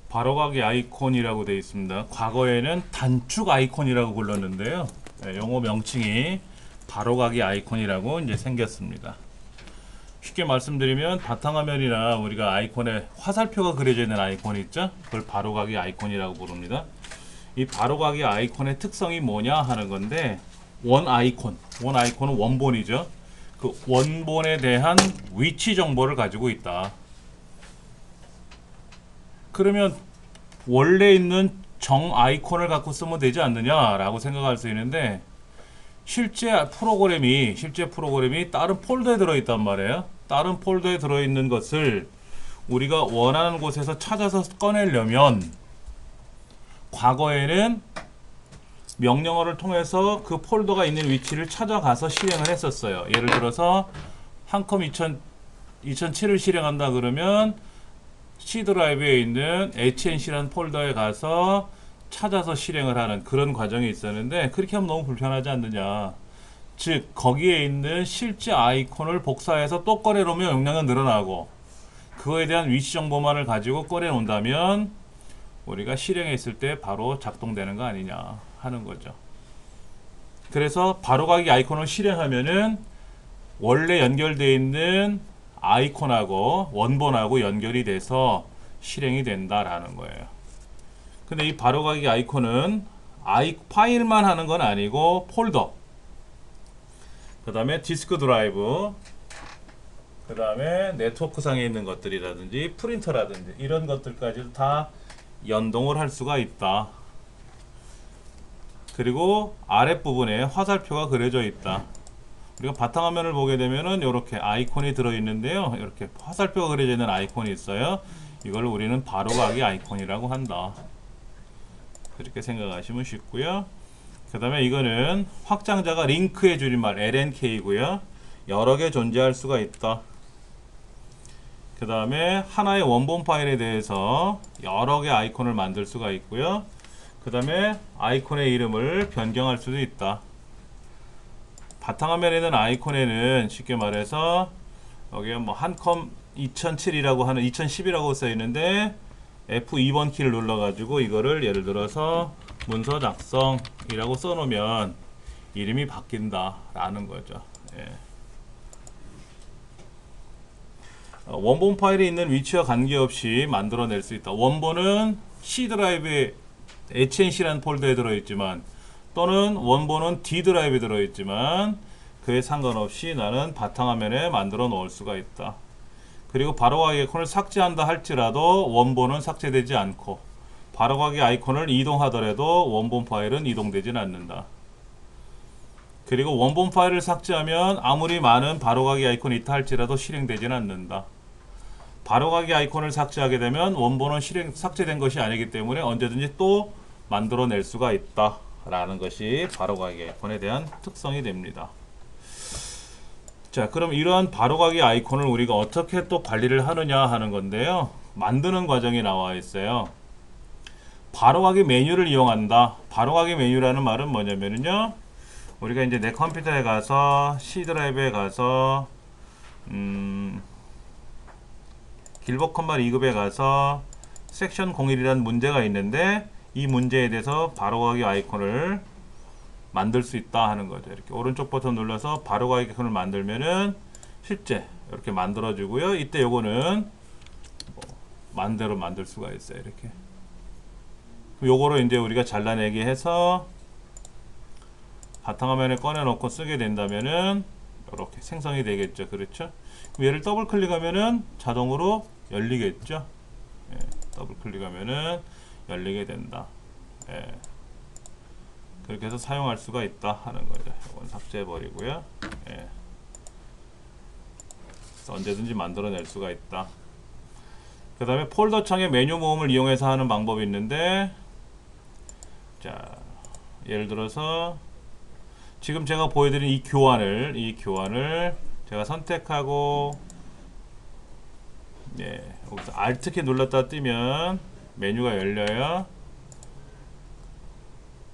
바로가기 아이콘이라고 되어 있습니다. 과거에는 단축 아이콘이라고 불렀는데요. 네, 용어 명칭이 바로가기 아이콘이라고 이제 생겼습니다. 쉽게 말씀드리면 바탕화면이나 우리가 아이콘에 화살표가 그려져 있는 아이콘 있죠? 그걸 바로가기 아이콘이라고 부릅니다. 이 바로가기 아이콘의 특성이 뭐냐 하는 건데, 원 아이콘은 원본이죠. 그 원본에 대한 위치 정보를 가지고 있다. 그러면 원래 있는 정 아이콘을 갖고 쓰면 되지 않느냐라고 생각할 수 있는데, 실제 프로그램이 다른 폴더에 들어있단 말이에요. 다른 폴더에 들어있는 것을 우리가 원하는 곳에서 찾아서 꺼내려면 과거에는 명령어를 통해서 그 폴더가 있는 위치를 찾아가서 실행을 했었어요. 예를 들어서 한컴 2007을 실행한다 그러면 C 드라이브에 있는 HNC라는 폴더에 가서 찾아서 실행을 하는 그런 과정이 있었는데, 그렇게 하면 너무 불편하지 않느냐. 즉 거기에 있는 실제 아이콘을 복사해서 또 꺼내놓으면 용량은 늘어나고, 그거에 대한 위치 정보만을 가지고 꺼내놓는다면 우리가 실행했을 때 바로 작동되는 거 아니냐 하는 거죠. 그래서 바로가기 아이콘을 실행하면은 원래 연결되어 있는 아이콘하고 원본하고 연결이 돼서 실행이 된다라는 거예요. 근데 이 바로가기 아이콘은 파일만 하는 건 아니고 폴더, 그 다음에 디스크 드라이브, 그 다음에 네트워크상에 있는 것들이라든지 프린터라든지 이런 것들까지도 다 연동을 할 수가 있다. 그리고 아랫부분에 화살표가 그려져 있다. 우리가 바탕화면을 보게 되면은 이렇게 아이콘이 들어있는데요. 이렇게 화살표가 그려져 있는 아이콘이 있어요. 이걸 우리는 바로가기 아이콘이라고 한다. 그렇게 생각하시면 쉽고요. 그 다음에 이거는 확장자가 링크의 줄임말 LNK이고요. 여러 개 존재할 수가 있다. 그 다음에 하나의 원본 파일에 대해서 여러 개 아이콘을 만들 수가 있고요. 그 다음에 아이콘의 이름을 변경할 수도 있다. 바탕화면에 있는 아이콘에는 쉽게 말해서 여기에 뭐 한컴 2007이라고 하는 2010이라고 써 있는데 F2번 키를 눌러 가지고 이거를 예를 들어서 문서 작성이라고 써 놓으면 이름이 바뀐다 라는 거죠. 예. 원본 파일에 있는 위치와 관계없이 만들어낼 수 있다. 원본은 C 드라이브에 HNC라는 폴더에 들어있지만, 또는 원본은 D 드라이브에 들어있지만 그에 상관없이 나는 바탕화면에 만들어 놓을 수가 있다. 그리고 바로가기 아이콘을 삭제한다 할지라도 원본은 삭제되지 않고, 바로가기 아이콘을 이동하더라도 원본 파일은 이동되지는 않는다. 그리고 원본 파일을 삭제하면 아무리 많은 바로가기 아이콘이 있다 할지라도 실행되지는 않는다. 바로가기 아이콘을 삭제하게 되면 원본은 삭제된 것이 아니기 때문에 언제든지 또 만들어낼 수가 있다 라는 것이 바로가기 아이콘에 대한 특성이 됩니다. 자, 그럼 이러한 바로가기 아이콘을 우리가 어떻게 또 관리를 하느냐 하는 건데요. 만드는 과정이 나와 있어요. 바로가기 메뉴를 이용한다. 바로가기 메뉴라는 말은 뭐냐면요, 우리가 이제 내 컴퓨터에 가서 C 드라이브에 가서 길버 컴마 2급에 가서 섹션 01이라는 문제가 있는데, 이 문제에 대해서 바로가기 아이콘을 만들 수 있다 하는 거죠. 이렇게 오른쪽 버튼 눌러서 바로가기 아이콘을 만들면은 실제 이렇게 만들어 주고요. 이때 요거는 마음대로 만들 수가 있어요. 이렇게 요거로 이제 우리가 잘라내기 해서 바탕화면에 꺼내 놓고 쓰게 된다면은 이렇게 생성이 되겠죠. 그렇죠? 그럼 얘를 더블 클릭하면은 자동으로 열리겠죠. 예, 더블 클릭하면은 열리게 된다. 예, 그렇게 해서 사용할 수가 있다 하는 거죠. 이건 삭제해 버리고요. 예, 언제든지 만들어낼 수가 있다. 그 다음에 폴더 창의 메뉴 모음을 이용해서 하는 방법이 있는데, 자, 예를 들어서 지금 제가 보여드린 이 교환을 제가 선택하고, 예, 여기서 Alt키 눌렀다 뜨면 메뉴가 열려요.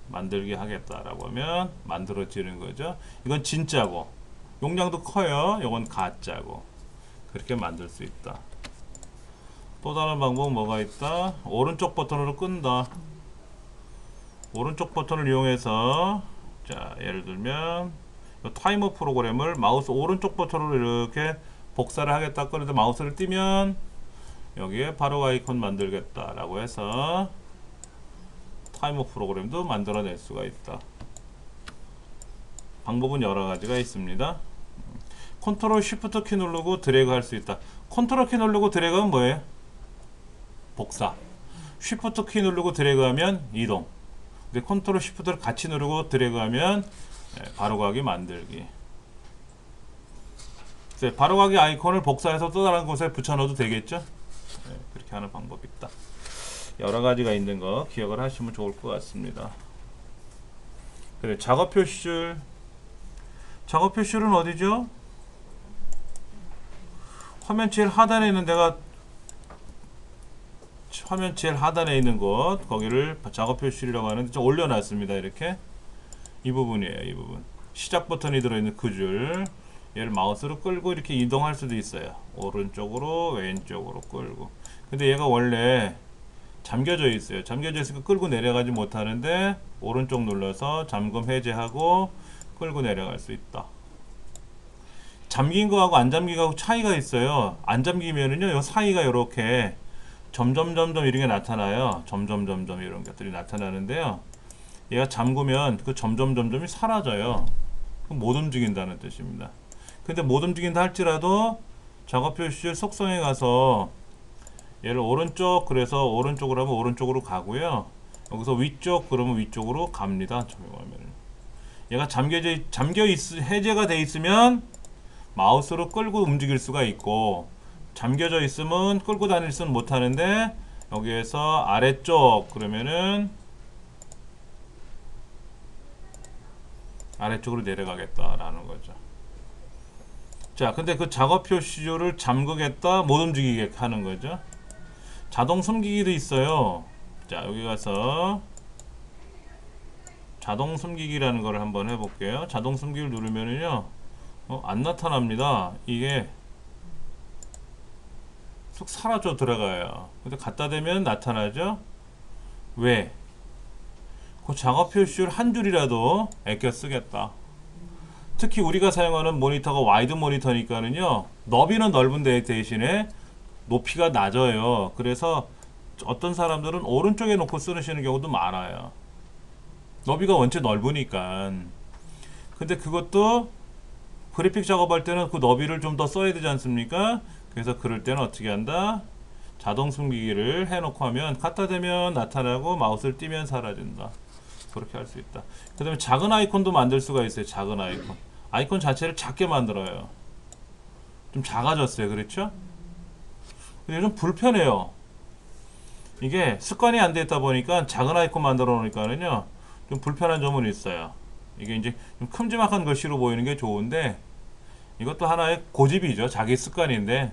만들기 하겠다라고 하면 만들어지는 거죠. 이건 진짜고, 용량도 커요. 이건 가짜고. 그렇게 만들 수 있다. 또 다른 방법은 뭐가 있다? 오른쪽 버튼으로 끈다. 오른쪽 버튼을 이용해서, 자, 예를 들면 타이머 프로그램을 마우스 오른쪽 버튼으로 이렇게 복사를 하겠다. 그래서 마우스를 띄면 여기에 바로 아이콘 만들겠다 라고 해서 타이머 프로그램도 만들어낼 수가 있다. 방법은 여러 가지가 있습니다. 컨트롤 쉬프트 키 누르고 드래그 할 수 있다. 컨트롤 키 누르고 드래그는 뭐예요? 복사. 쉬프트 키 누르고 드래그 하면 이동. 근데 컨트롤 쉬프트를 같이 누르고 드래그 하면 바로가기 만들기. 바로가기 아이콘을 복사해서 또 다른 곳에 붙여넣어도 되겠죠? 그렇게 하는 방법이 있다. 여러 가지가 있는 거 기억을 하시면 좋을 것 같습니다. 그래, 작업 표시줄. 작업 표시줄은 어디죠? 화면 제일 하단에 있는 데가, 화면 제일 하단에 있는 곳, 거기를 작업 표시줄이라고 하는데 좀 올려놨습니다. 이렇게 이 부분이에요. 이 부분 시작 버튼이 들어있는 그 줄, 얘를 마우스로 끌고 이렇게 이동할 수도 있어요. 오른쪽으로 왼쪽으로 끌고. 근데 얘가 원래 잠겨져 있어요. 잠겨져 있으니까 끌고 내려가지 못하는데 오른쪽 눌러서 잠금 해제하고 끌고 내려갈 수 있다. 잠긴 거하고 안 잠긴 거하고 차이가 있어요. 안 잠기면은요, 요 사이가 이렇게 점점점점 이런 게 나타나요. 점점점점 이런 것들이 나타나는데요, 얘가 잠그면 그 점점점점이 사라져요. 그럼 못 움직인다는 뜻입니다. 근데 못 움직인다 할지라도 작업 표시줄 속성에 가서 얘를 오른쪽, 그래서 오른쪽으로 하면 오른쪽으로 가고요, 여기서 위쪽 그러면 위쪽으로 갑니다. 얘가 해제가 돼 있으면 마우스로 끌고 움직일 수가 있고, 잠겨져 있으면 끌고 다닐 수는 못하는데, 여기에서 아래쪽 그러면은 아래쪽으로 내려가겠다라는 거죠. 자, 근데 그 작업 표시줄을 잠그겠다, 못 움직이게 하는 거죠. 자동 숨기기도 있어요. 자, 여기 가서 자동 숨기기라는 걸 한번 해볼게요. 자동 숨기기를 누르면은요, 안 나타납니다. 이게 쑥 사라져 들어가요. 근데 갖다 대면 나타나죠. 왜? 그 작업 표시줄 한 줄이라도 아껴 쓰겠다. 특히 우리가 사용하는 모니터가 와이드 모니터니까는요, 너비는 넓은데 대신에 높이가 낮아요. 그래서 어떤 사람들은 오른쪽에 놓고 쓰시는 경우도 많아요. 너비가 원체 넓으니까. 근데 그것도 그래픽 작업할 때는 그 너비를 좀 더 써야 되지 않습니까? 그래서 그럴 때는 어떻게 한다? 자동 숨기기를 해놓고 하면 갖다 대면 나타나고 마우스를 띄면 사라진다. 그렇게 할 수 있다. 그 다음에 작은 아이콘도 만들 수가 있어요. 작은 아이콘. 아이콘 자체를 작게 만들어요. 좀 작아졌어요. 그렇죠? 근데 좀 불편해요. 이게 습관이 안 됐다 보니까 작은 아이콘 만들어 놓으니까는요, 좀 불편한 점은 있어요. 이게 이제 좀 큼지막한 글씨로 보이는 게 좋은데, 이것도 하나의 고집이죠. 자기 습관인데,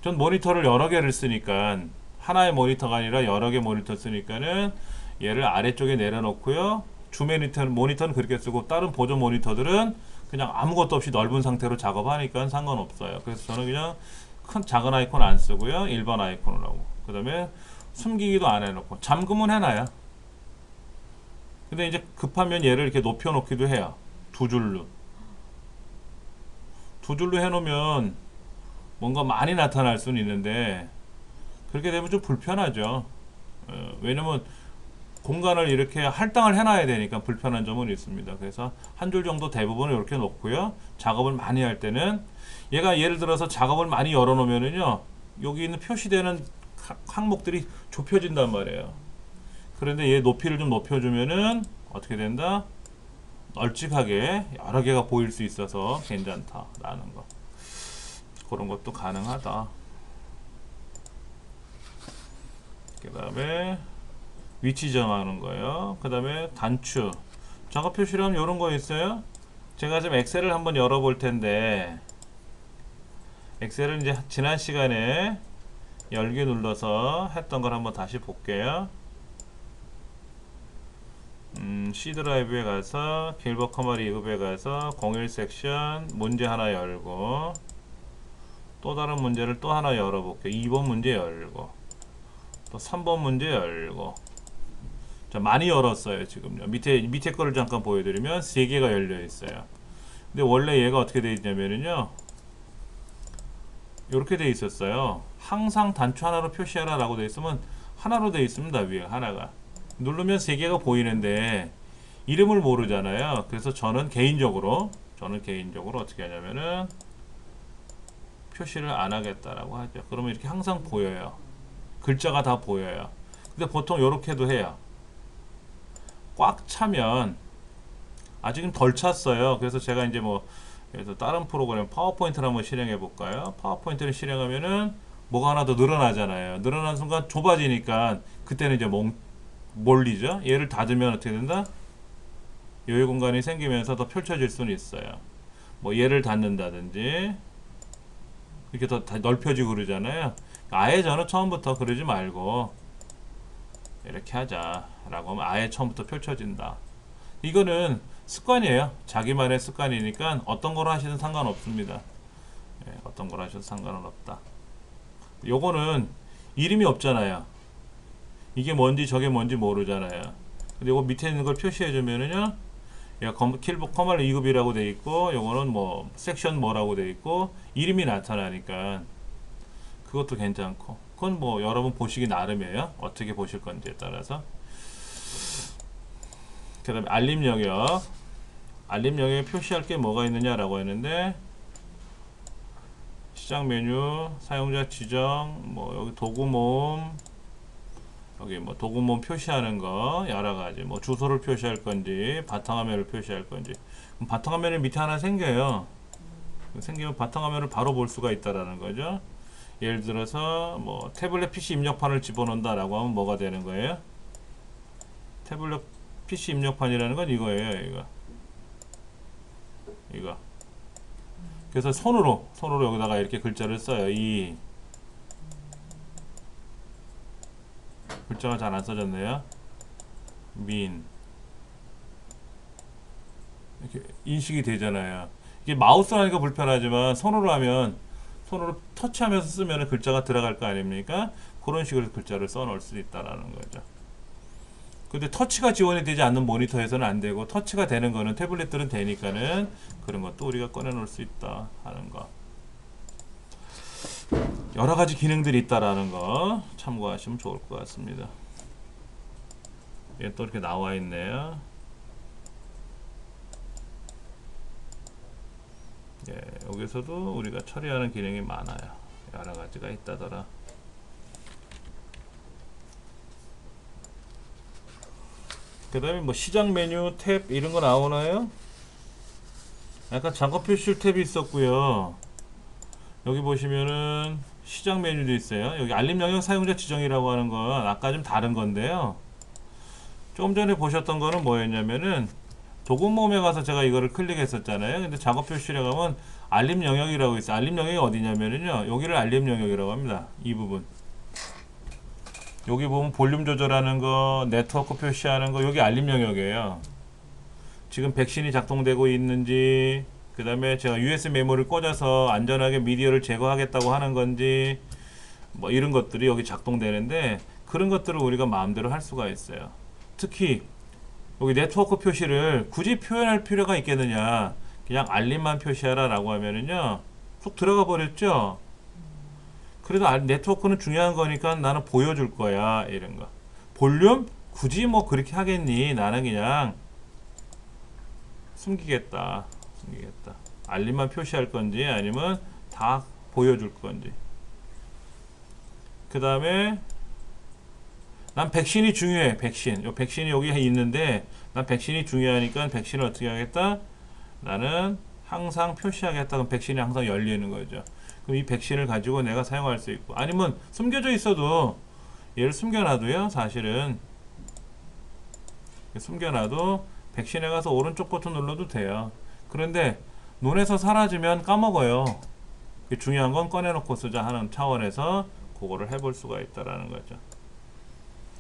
전 모니터를 여러 개를 쓰니까, 하나의 모니터가 아니라 여러 개 모니터 쓰니까는 얘를 아래쪽에 내려놓고요, 주 모니터는 그렇게 쓰고, 다른 보조 모니터들은 그냥 아무것도 없이 넓은 상태로 작업하니까 상관없어요. 그래서 저는 그냥 큰 작은 아이콘 안 쓰고요, 일반 아이콘을 하고, 그 다음에 숨기기도 안 해놓고 잠금은 해놔요. 근데 이제 급하면 얘를 이렇게 높여 놓기도 해요. 두 줄로 해놓으면 뭔가 많이 나타날 수는 있는데, 그렇게 되면 좀 불편하죠. 왜냐면 공간을 이렇게 할당을 해놔야 되니까 불편한 점은 있습니다. 그래서 한 줄 정도 대부분을 이렇게 놓고요, 작업을 많이 할 때는, 얘가 예를 들어서 작업을 많이 열어 놓으면은요, 여기 있는 표시되는 항목들이 좁혀진단 말이에요. 그런데 얘 높이를 좀 높여주면은 어떻게 된다? 널찍하게 여러 개가 보일 수 있어서 괜찮다라는 거. 그런 것도 가능하다. 그 다음에 위치 정하는 거예요. 그 다음에 단추. 작업 표시를 하면 이런 거 있어요. 제가 지금 엑셀을 한번 열어볼 텐데, 엑셀을 이제 지난 시간에 열기 눌러서 했던 걸 한번 다시 볼게요. C 드라이브에 가서 길버 커머 리그에 가서 01 섹션 문제 하나 열고, 또 다른 문제를 또 하나 열어볼게요. 2번 문제 열고 또 3번 문제 열고. 자, 많이 열었어요. 지금요. 밑에 거를 잠깐 보여드리면 3개가 열려 있어요. 근데 원래 얘가 어떻게 돼 있냐면요, 이렇게 돼 있었어요. 항상 단추 하나로 표시하라 라고 돼 있으면 하나로 돼 있습니다. 위에 하나가 누르면 3개가 보이는데 이름을 모르잖아요. 그래서 저는 개인적으로 어떻게 하냐면은 표시를 안 하겠다라고 하죠. 그러면 이렇게 항상 보여요. 글자가 다 보여요. 근데 보통 이렇게도 해요. 꽉 차면, 아직은 덜 찼어요. 그래서 제가 이제 뭐 그래서 다른 프로그램 파워포인트를 한번 실행해 볼까요? 파워포인트를 실행하면은 뭐가 하나 더 늘어나잖아요. 늘어난 순간 좁아지니까 그때는 이제 몰리죠. 얘를 닫으면 어떻게 된다? 여유 공간이 생기면서 더 펼쳐질 수는 있어요. 뭐 얘를 닫는다든지 이렇게 더 넓혀지고 그러잖아요. 아예 저는 처음부터 그러지 말고 이렇게 하자 라고 하면 아예 처음부터 펼쳐진다. 이거는 습관이에요. 자기만의 습관이니까 어떤 걸 하시든 상관없습니다. 예, 어떤 걸 하셔도 상관은 없다. 요거는 이름이 없잖아요. 이게 뭔지 저게 뭔지 모르잖아요. 근데 요거 밑에 있는 걸 표시해 주면은요, 커널 2급이라고 돼 있고, 요거는 뭐 섹션 뭐라고 돼 있고 이름이 나타나니까 그것도 괜찮고. 그건 뭐 여러분 보시기 나름이에요. 어떻게 보실 건지에 따라서. 그 다음에 알림 영역. 알림 영역에 표시할 게 뭐가 있느냐라고 했는데, 시작 메뉴, 사용자 지정, 뭐 여기 도구 모음, 여기 뭐 도구 모음 표시하는 거 여러 가지, 뭐 주소를 표시할 건지 바탕화면을 표시할 건지. 그럼 바탕화면이 밑에 하나 생겨요. 생기면 바탕화면을 바로 볼 수가 있다라는 거죠. 예를 들어서 뭐 태블릿 PC 입력판을 집어넣는다라고 하면 뭐가 되는 거예요? 태블릿 PC 입력판이라는 건 이거예요. 이거. 그래서 손으로 여기다가 이렇게 글자를 써요. 이 글자가 잘 안 써졌네요. 민 이렇게 인식이 되잖아요. 이게 마우스로 하니까 불편하지만 손으로 하면, 손으로 터치하면서 쓰면 글자가 들어갈 거 아닙니까? 그런 식으로 글자를 써 놓을 수 있다라는 거죠. 근데 터치가 지원이 되지 않는 모니터에서는 안 되고, 터치가 되는 거는 태블릿들은 되니까는 그런 것도 우리가 꺼내 놓을 수 있다 하는 거. 여러 가지 기능들이 있다라는 거 참고하시면 좋을 것 같습니다. 얘 또 이렇게 나와 있네요. 예, 여기서도 우리가 처리하는 기능이 많아요. 여러 가지가 있다더라. 그 다음에 뭐 시작 메뉴 탭 이런 거 나오나요? 약간 작업 표시 탭이 있었고요. 여기 보시면은 시작 메뉴도 있어요. 여기 알림 영역 사용자 지정이라고 하는 건 아까 좀 다른 건데요. 조금 전에 보셨던 거는 뭐였냐면은 도구 모음에 가서 제가 이거를 클릭했었잖아요. 근데 작업 표시를 가면 알림 영역이라고 있어요. 알림 영역이 어디냐면은요, 여기를 알림 영역이라고 합니다. 이 부분. 여기 보면 볼륨 조절하는 거, 네트워크 표시하는 거, 여기 알림 영역이에요. 지금 백신이 작동되고 있는지, 그 다음에 제가 USB 메모리를 꽂아서 안전하게 미디어를 제거하겠다고 하는 건지, 뭐 이런 것들이 여기 작동되는데, 그런 것들을 우리가 마음대로 할 수가 있어요. 특히 여기 네트워크 표시를 굳이 표현할 필요가 있겠느냐, 그냥 알림만 표시하라 라고 하면은요, 쏙 들어가 버렸죠. 그래도 네트워크는 중요한 거니까 나는 보여줄 거야, 이런 거. 볼륨? 굳이 뭐 그렇게 하겠니? 나는 그냥 숨기겠다. 알림만 표시할 건지 아니면 다 보여줄 건지. 그 다음에 난 백신이 중요해. 백신이 여기 있는데 난 백신이 중요하니까 백신을 어떻게 하겠다? 나는 항상 표시하겠다. 그럼 백신이 항상 열리는 거죠. 그럼 이 백신을 가지고 내가 사용할 수 있고, 아니면 숨겨져 있어도 얘를 숨겨놔도요, 사실은 숨겨놔도 백신에 가서 오른쪽 버튼 눌러도 돼요. 그런데 눈에서 사라지면 까먹어요. 중요한 건 꺼내놓고 쓰자 하는 차원에서 그거를 해볼 수가 있다라는 거죠.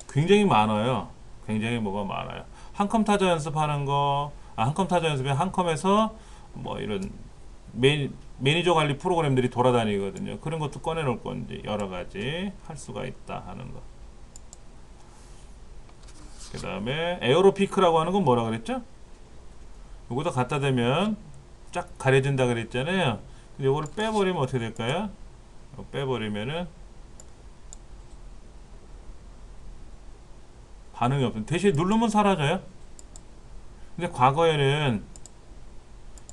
굉장히 많아요. 굉장히 뭐가 많아요. 한컴 타자 연습하는 거, 한컴 타자 연습에 한컴에서 뭐 이런 매니저 관리 프로그램들이 돌아다니거든요. 그런 것도 꺼내놓을 건지 여러 가지 할 수가 있다 하는 거. 그 다음에 에어로피크라고 하는 건 뭐라 그랬죠? 요거다 갖다 대면 쫙 가려진다 그랬잖아요. 근데 요거를 빼버리면 어떻게 될까요? 빼버리면은 반응이 없는 대신 누르면 사라져요. 근데 과거에는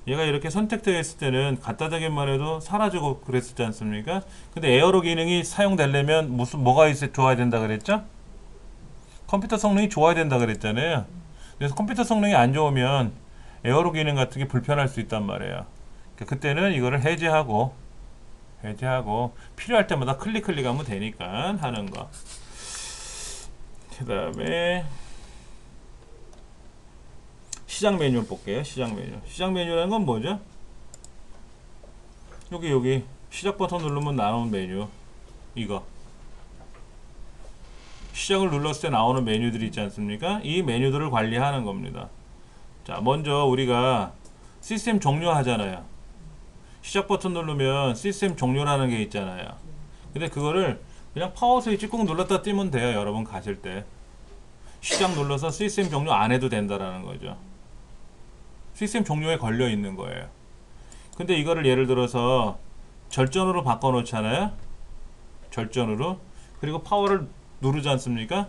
얘가 이렇게 선택되어 있을 때는 갖다 대기만 해도 사라지고 그랬었지 않습니까? 근데 에어로 기능이 사용되려면 뭐가 좋아야 된다 그랬죠? 컴퓨터 성능이 좋아야 된다 그랬잖아요. 그래서 컴퓨터 성능이 안 좋으면 에어로 기능 같은 게 불편할 수 있단 말이에요. 그때는 이거를 해제하고 필요할 때마다 클릭하면 되니까 하는 거. 그 다음에 시작 메뉴 볼게요. 시작 메뉴라는 건 뭐죠? 여기 시작 버튼 누르면 나오는 메뉴. 이거 시작을 눌렀을 때 나오는 메뉴들이 있지 않습니까? 이 메뉴들을 관리하는 겁니다. 자, 먼저 우리가 시스템 종료 하잖아요. 시작 버튼 누르면 시스템 종료라는 게 있잖아요. 근데 그거를 그냥 파워 스위치 꾹 눌렀다 띄면 돼요. 여러분 가실 때 시작 눌러서 시스템 종료 안 해도 된다라는 거죠. 시스템 종료에 걸려 있는 거예요. 근데 이거를 예를 들어서 절전으로 바꿔 놓잖아요. 절전으로. 그리고 파워를 누르지 않습니까?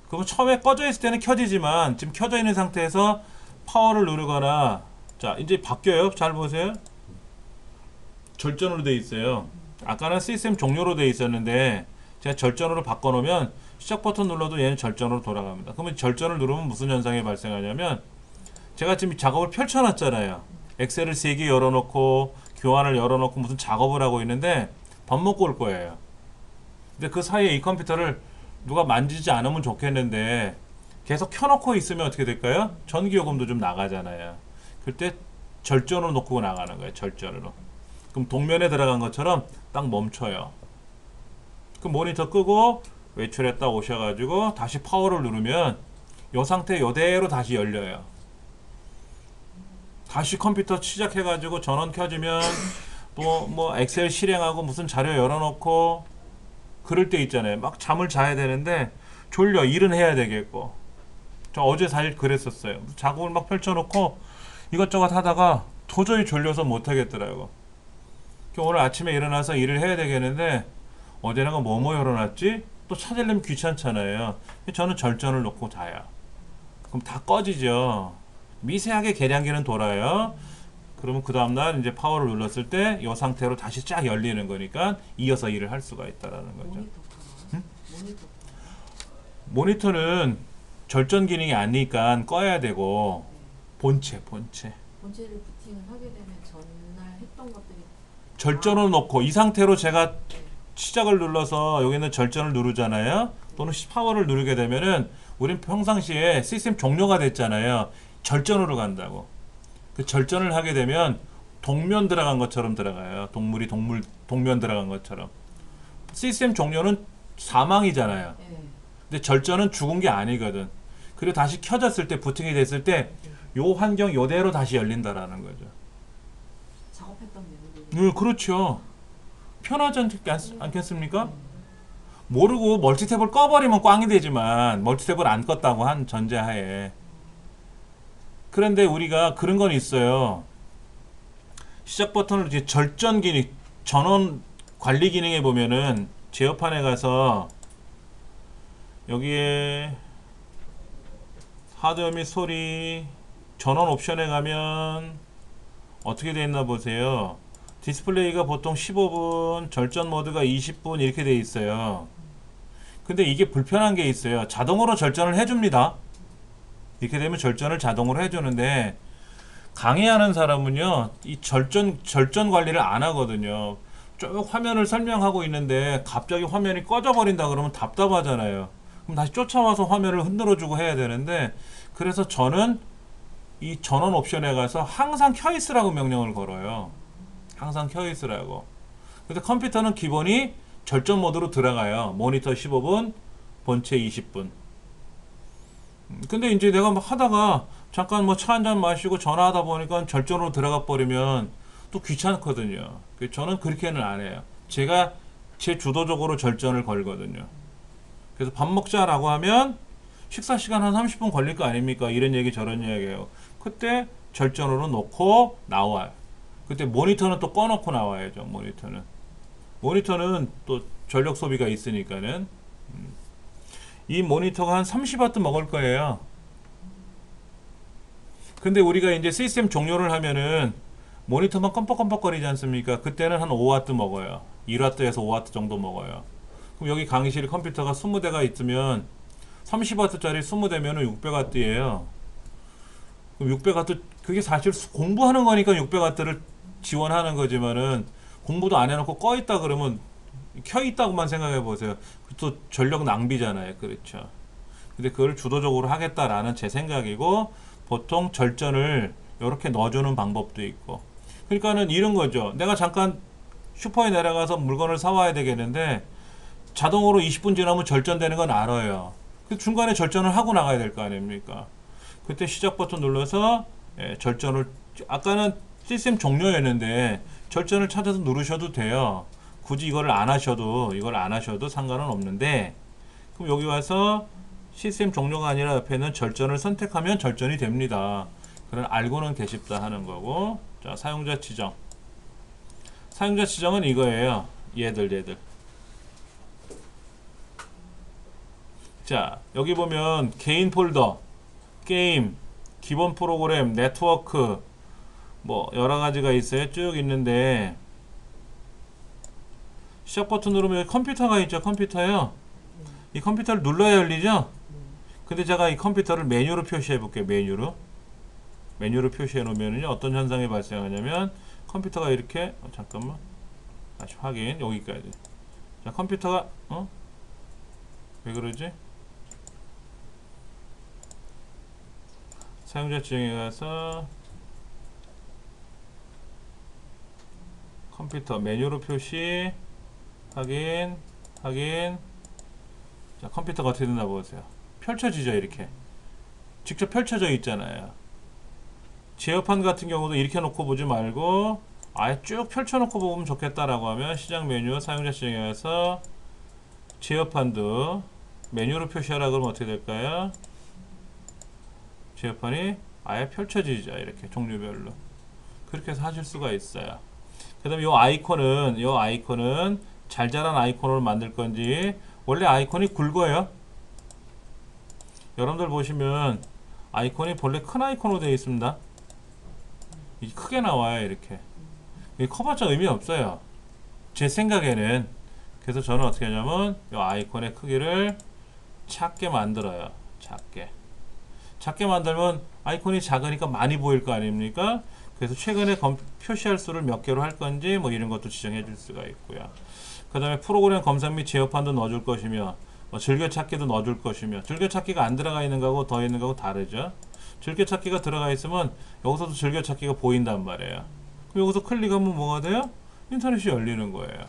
그러면 처음에 꺼져 있을 때는 켜지지만 지금 켜져 있는 상태에서 파워를 누르거나, 자 이제 바뀌어요. 잘 보세요. 절전으로 돼 있어요. 아까는 시스템 종료로 돼 있었는데 제가 절전으로 바꿔 놓으면 시작 버튼 눌러도 얘는 절전으로 돌아갑니다. 그러면 절전을 누르면 무슨 현상이 발생하냐면, 제가 지금 작업을 펼쳐놨잖아요. 엑셀을 3개 열어놓고 교환을 열어놓고 무슨 작업을 하고 있는데 밥 먹고 올 거예요. 근데 그 사이에 이 컴퓨터를 누가 만지지 않으면 좋겠는데 계속 켜놓고 있으면 어떻게 될까요? 전기요금도 좀 나가잖아요. 그때 절전으로 놓고 나가는 거예요. 절전으로. 그럼 동면에 들어간 것처럼 딱 멈춰요. 그 모니터 끄고 외출했다 오셔가지고 다시 파워를 누르면 이 상태 이대로 다시 열려요. 다시 컴퓨터 시작해가지고 전원 켜지면 또 뭐 엑셀 실행하고 무슨 자료 열어놓고 그럴 때 있잖아요. 막 잠을 자야 되는데 졸려. 일은 해야 되겠고. 저 어제 사실 그랬었어요. 작업을 막 펼쳐놓고 이것저것 하다가 도저히 졸려서 못하겠더라고. 오늘 아침에 일어나서 일을 해야 되겠는데 어제는 뭐 열어놨지? 또 찾으려면 귀찮잖아요. 저는 절전을 놓고 자요. 그럼 다 꺼지죠. 미세하게 계량기는 돌아요. 그러면 그 다음날 이제 파워를 눌렀을 때 이 상태로 다시 쫙 열리는 거니까 이어서 일을 할 수가 있다라는 거죠. 응? 모니터는 절전 기능이 아니니까 꺼야 되고, 본체를 부팅을 하게 되면 전날 했던 것들이 절전을 놓고 이 상태로 제가 시작을 눌러서 여기는 절전을 누르잖아요. 또는 파워를 누르게 되면은 우린 평상시에 시스템 종료가 됐잖아요. 절전으로 간다고. 그 절전을 하게 되면 동면 들어간 것처럼 들어가요. 동면 들어간 것처럼. 시스템 종료는 사망이잖아요. 근데 절전은 죽은 게 아니거든. 그리고 다시 켜졌을 때, 부팅이 됐을 때 요 환경 요대로 다시 열린다라는 거죠. 작업했던 메모들. 그렇죠. 편하지 않겠습니까? 모르고 멀티탭을 꺼버리면 꽝이 되지만 멀티탭을 안 껐다고 한 전제하에. 그런데 우리가 그런 건 있어요. 시작 버튼을 이제 절전 기능, 전원 관리 기능에 보면은 제어판에 가서 여기에 하드웨어 및 소리 전원 옵션에 가면 어떻게 되어 있나 보세요. 디스플레이가 보통 15분, 절전 모드가 20분 이렇게 되어 있어요. 근데 이게 불편한 게 있어요. 자동으로 절전을 해줍니다. 이렇게 되면 절전을 자동으로 해주는데, 강의하는 사람은요 이 절전 관리를 안 하거든요. 쭉 화면을 설명하고 있는데 갑자기 화면이 꺼져 버린다 그러면 답답하잖아요. 그럼 다시 쫓아와서 화면을 흔들어 주고 해야 되는데, 그래서 저는 이 전원 옵션에 가서 항상 켜 있으라고 명령을 걸어요. 항상 켜 있으라고. 근데 컴퓨터는 기본이 절전 모드로 들어가요. 모니터 15분, 본체 20분. 근데 이제 내가 막 하다가 잠깐 뭐 차 한잔 마시고 전화하다 보니까 절전으로 들어가 버리면 또 귀찮거든요. 저는 그렇게는 안 해요. 제가 제 주도적으로 절전을 걸거든요. 그래서 밥 먹자라고 하면 식사 시간 한 30분 걸릴 거 아닙니까? 이런 얘기 저런 얘기예요. 그때 절전으로 놓고 나와요. 그때 모니터는 또 꺼놓고 나와야죠. 모니터는 또 전력 소비가 있으니까는 이 모니터가 한 30W 먹을 거예요. 근데 우리가 이제 시스템 종료를 하면은 모니터만 껌뻑껌뻑거리지 않습니까? 그때는 한 5W 먹어요. 1W에서 5W 정도 먹어요. 그럼 여기 강의실 컴퓨터가 20대가 있으면 30W짜리 20대면은 600W예요. 그럼 600W, 그게 사실 공부하는 거니까 600W를 지원하는 거지만은 공부도 안 해놓고 꺼 있다 그러면 켜 있다고만 생각해 보세요. 또 전력 낭비잖아요. 그렇죠. 근데 그걸 주도적으로 하겠다라는 제 생각이고, 보통 절전을 이렇게 넣어주는 방법도 있고. 그러니까는 이런 거죠. 내가 잠깐 슈퍼에 내려가서 물건을 사와야 되겠는데 자동으로 20분 지나면 절전되는 건 알아요. 그 중간에 절전을 하고 나가야 될 거 아닙니까? 그때 시작 버튼 눌러서 절전을, 아까는 시스템 종료였는데 절전을 찾아서 누르셔도 돼요. 굳이 이걸 안 하셔도 상관은 없는데, 그럼 여기 와서 시스템 종료가 아니라 옆에는 절전을 선택하면 절전이 됩니다. 그런 알고는 계십다 하는 거고. 자, 사용자 지정. 사용자 지정은 이거예요. 얘들. 자, 여기 보면 개인 폴더, 게임, 기본 프로그램, 네트워크, 뭐 여러 가지가 있어요. 쭉 있는데, 시작 버튼 누르면 여기 컴퓨터가 있죠. 컴퓨터요. 이 컴퓨터를 눌러야 열리죠. 근데 제가 이 컴퓨터를 메뉴로 표시해 볼게요. 메뉴로 표시해 놓으면요, 어떤 현상이 발생하냐면 컴퓨터가 이렇게, 잠깐만, 다시 확인. 여기까지. 자, 컴퓨터가 왜 그러지? 사용자 지정에 가서 컴퓨터 메뉴로 표시, 확인. 자, 컴퓨터가 어떻게 되나 보세요. 펼쳐지죠. 이렇게 직접 펼쳐져 있잖아요. 제어판 같은 경우도 이렇게 놓고 보지 말고 아예 쭉 펼쳐 놓고 보면 좋겠다라고 하면 시작 메뉴 사용자 지정에 가서 제어판도 메뉴로 표시하라 그러면 어떻게 될까요? 제어판이 아예 펼쳐지죠. 이렇게 종류별로 그렇게 해서 하실 수가 있어요. 그 다음에 이 아이콘은 잘 자란 아이콘으로 만들 건지, 원래 아이콘이 굵어요. 여러분들 보시면 아이콘이 본래 큰 아이콘으로 되어 있습니다. 이게 크게 나와요. 이렇게 커봤자 의미 없어요, 제 생각에는. 그래서 저는 어떻게 하냐면 이 아이콘의 크기를 작게 만들어요. 작게 만들면 아이콘이 작으니까 많이 보일 거 아닙니까? 그래서 최근에 표시할 수를 몇 개로 할 건지 뭐 이런 것도 지정해 줄 수가 있고요. 그 다음에 프로그램 검색 및 제어판도 넣어줄 것이며, 즐겨찾기도 넣어줄 것이며, 즐겨찾기가 안 들어가 있는 거하고 더 있는 거하고 다르죠. 즐겨찾기가 들어가 있으면 여기서도 즐겨찾기가 보인단 말이에요. 그럼 여기서 클릭하면 뭐가 돼요? 인터넷이 열리는 거예요.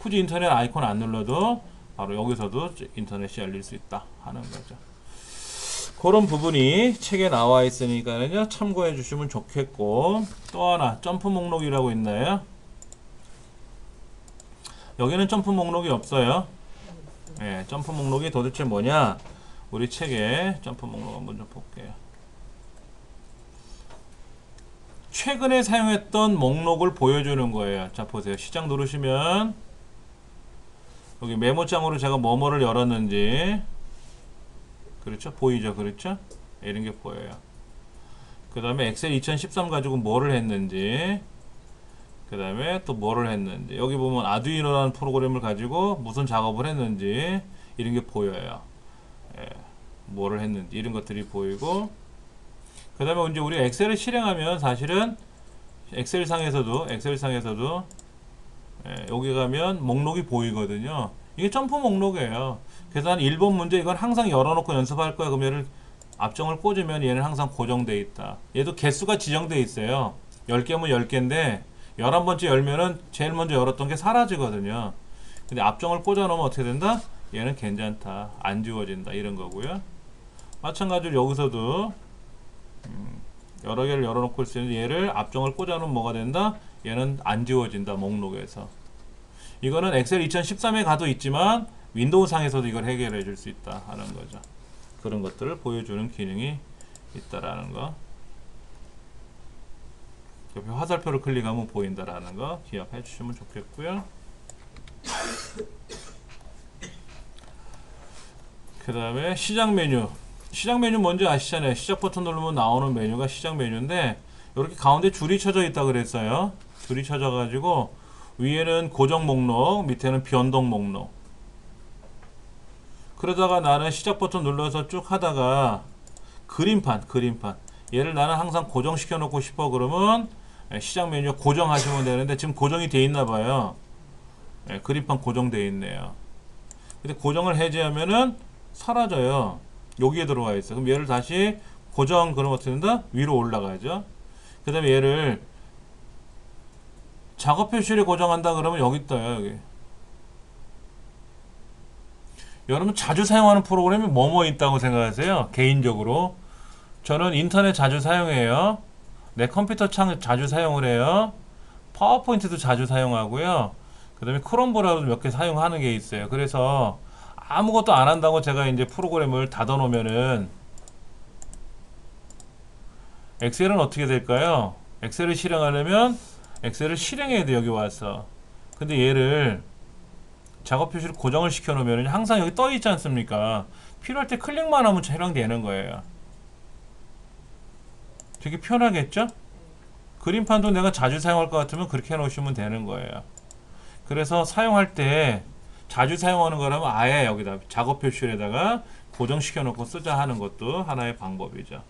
굳이 인터넷 아이콘 안 눌러도 바로 여기서도 인터넷이 열릴 수 있다 하는 거죠. 그런 부분이 책에 나와 있으니까요, 참고해 주시면 좋겠고. 또 하나, 점프 목록이라고 있나요? 여기는 점프 목록이 없어요. 점프 목록이 도대체 뭐냐? 우리 책에 점프 목록 한번 좀 볼게요. 최근에 사용했던 목록을 보여주는 거예요. 자, 보세요. 시작 누르시면 여기 메모장으로 제가 뭐뭐를 열었는지, 그렇죠? 보이죠? 그렇죠? 이런 게 보여요. 그 다음에 엑셀 2013 가지고 뭐를 했는지, 그 다음에 또 뭐를 했는지, 여기 보면 아두이노라는 프로그램을 가지고 무슨 작업을 했는지 이런 게 보여요. 뭐를 했는지 이런 것들이 보이고, 그 다음에 이제 우리가 엑셀을 실행하면 사실은 엑셀상에서도 여기 가면 목록이 보이거든요. 이게 점프 목록이에요. 그래서 한 1번 문제 이건 항상 열어놓고 연습할 거야. 그럼 얘를 앞정을 꽂으면 얘는 항상 고정되어 있다. 얘도 개수가 지정되어 있어요. 10개면 10개인데 11번째 열면은 제일 먼저 열었던 게 사라지거든요. 근데 앞정을 꽂아 놓으면 어떻게 된다? 얘는 괜찮다, 안 지워진다, 이런 거고요. 마찬가지로 여기서도 여러 개를 열어놓고 있을 때 얘를 앞정을 꽂아 놓으면 뭐가 된다? 얘는 안 지워진다, 목록에서. 이거는 엑셀 2013에 가도 있지만 윈도우 상에서도 이걸 해결해 줄 수 있다 하는 거죠. 그런 것들을 보여주는 기능이 있다라는 거. 옆에 화살표를 클릭하면 보인다라는 거 기억해 주시면 좋겠고요. 그 다음에 시작 메뉴. 시작 메뉴 뭔지 아시잖아요. 시작 버튼 누르면 나오는 메뉴가 시작 메뉴인데 이렇게 가운데 줄이 쳐져 있다 그랬어요. 줄이 쳐져 가지고 위에는 고정 목록, 밑에는 변동 목록. 그러다가 나는 시작 버튼 눌러서 쭉 하다가 그림판. 얘를 나는 항상 고정시켜 놓고 싶어 그러면 시작 메뉴 고정하시면 되는데 지금 고정이 돼 있나 봐요. 그림판 고정되어 있네요. 근데 고정을 해제하면은 사라져요. 여기에 들어와 있어. 그럼 얘를 다시 고정 그럼 어떻게 된다? 위로 올라가죠. 그 다음에 얘를 작업 표시를 고정한다 그러면 여기 있다요. 여기. 여러분 자주 사용하는 프로그램이 뭐뭐 있다고 생각하세요? 개인적으로 저는 인터넷 자주 사용해요. 내 컴퓨터 창 자주 사용을 해요. 파워포인트도 자주 사용하고요. 그 다음에 크롬 브라우저 몇 개 사용하는 게 있어요. 그래서 아무것도 안 한다고 제가 이제 프로그램을 닫아 놓으면은 엑셀은 어떻게 될까요? 엑셀을 실행하려면 엑셀을 실행해야 돼 여기 와서. 근데 얘를 작업 표시를 고정을 시켜 놓으면 항상 여기 떠 있지 않습니까? 필요할 때 클릭만 하면 촬영되는 거예요. 되게 편하겠죠? 그림판도 내가 자주 사용할 것 같으면 그렇게 해 놓으시면 되는 거예요. 그래서 사용할 때 자주 사용하는 거라면 아예 여기다 작업 표시에다가 고정시켜 놓고 쓰자 하는 것도 하나의 방법이죠.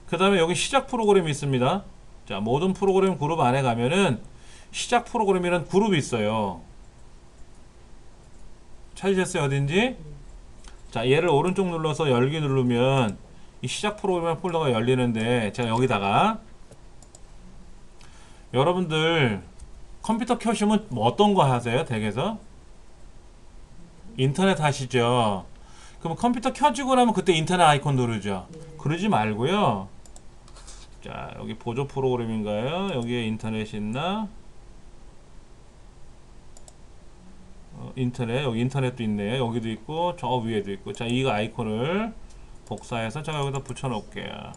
그 다음에 여기 시작 프로그램이 있습니다. 자, 모든 프로그램 그룹 안에 가면은 시작 프로그램이라는 그룹이 있어요. 찾으셨어요? 어딘지? 자, 얘를 오른쪽 눌러서 열기 누르면 이 시작 프로그램 폴더가 열리는데 제가 여기다가 여러분들 컴퓨터 켜시면 뭐 어떤 거 하세요? 댁에서? 인터넷 하시죠? 그럼 컴퓨터 켜지고 나면 그때 인터넷 아이콘 누르죠? 그러지 말고요. 자, 여기 보조 프로그램인가요? 여기에 인터넷이 있나? 인터넷, 여기 인터넷도 있네요. 여기도 있고 저 위에도 있고. 자, 이거 아이콘을 복사해서 제가 여기다 붙여 놓을게요.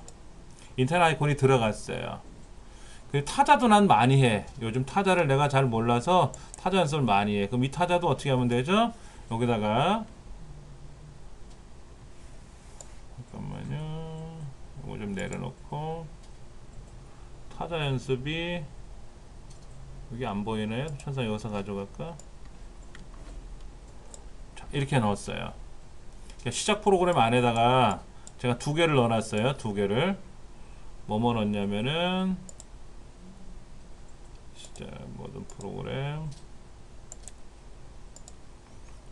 인터넷 아이콘이 들어갔어요. 그 타자도 난 많이 해. 요즘 타자를 내가 잘 몰라서 타자 연습을 많이 해. 그럼 이 타자도 어떻게 하면 되죠? 여기다가 잠깐만요. 이거 좀 내려놓고 타자 연습이 여기 안 보이나요? 천상 여기서 가져갈까? 자, 이렇게 넣었어요. 시작 프로그램 안에다가 제가 두 개를 넣어놨어요. 두 개를 뭐뭐 넣었냐면은 진짜 모든 프로그램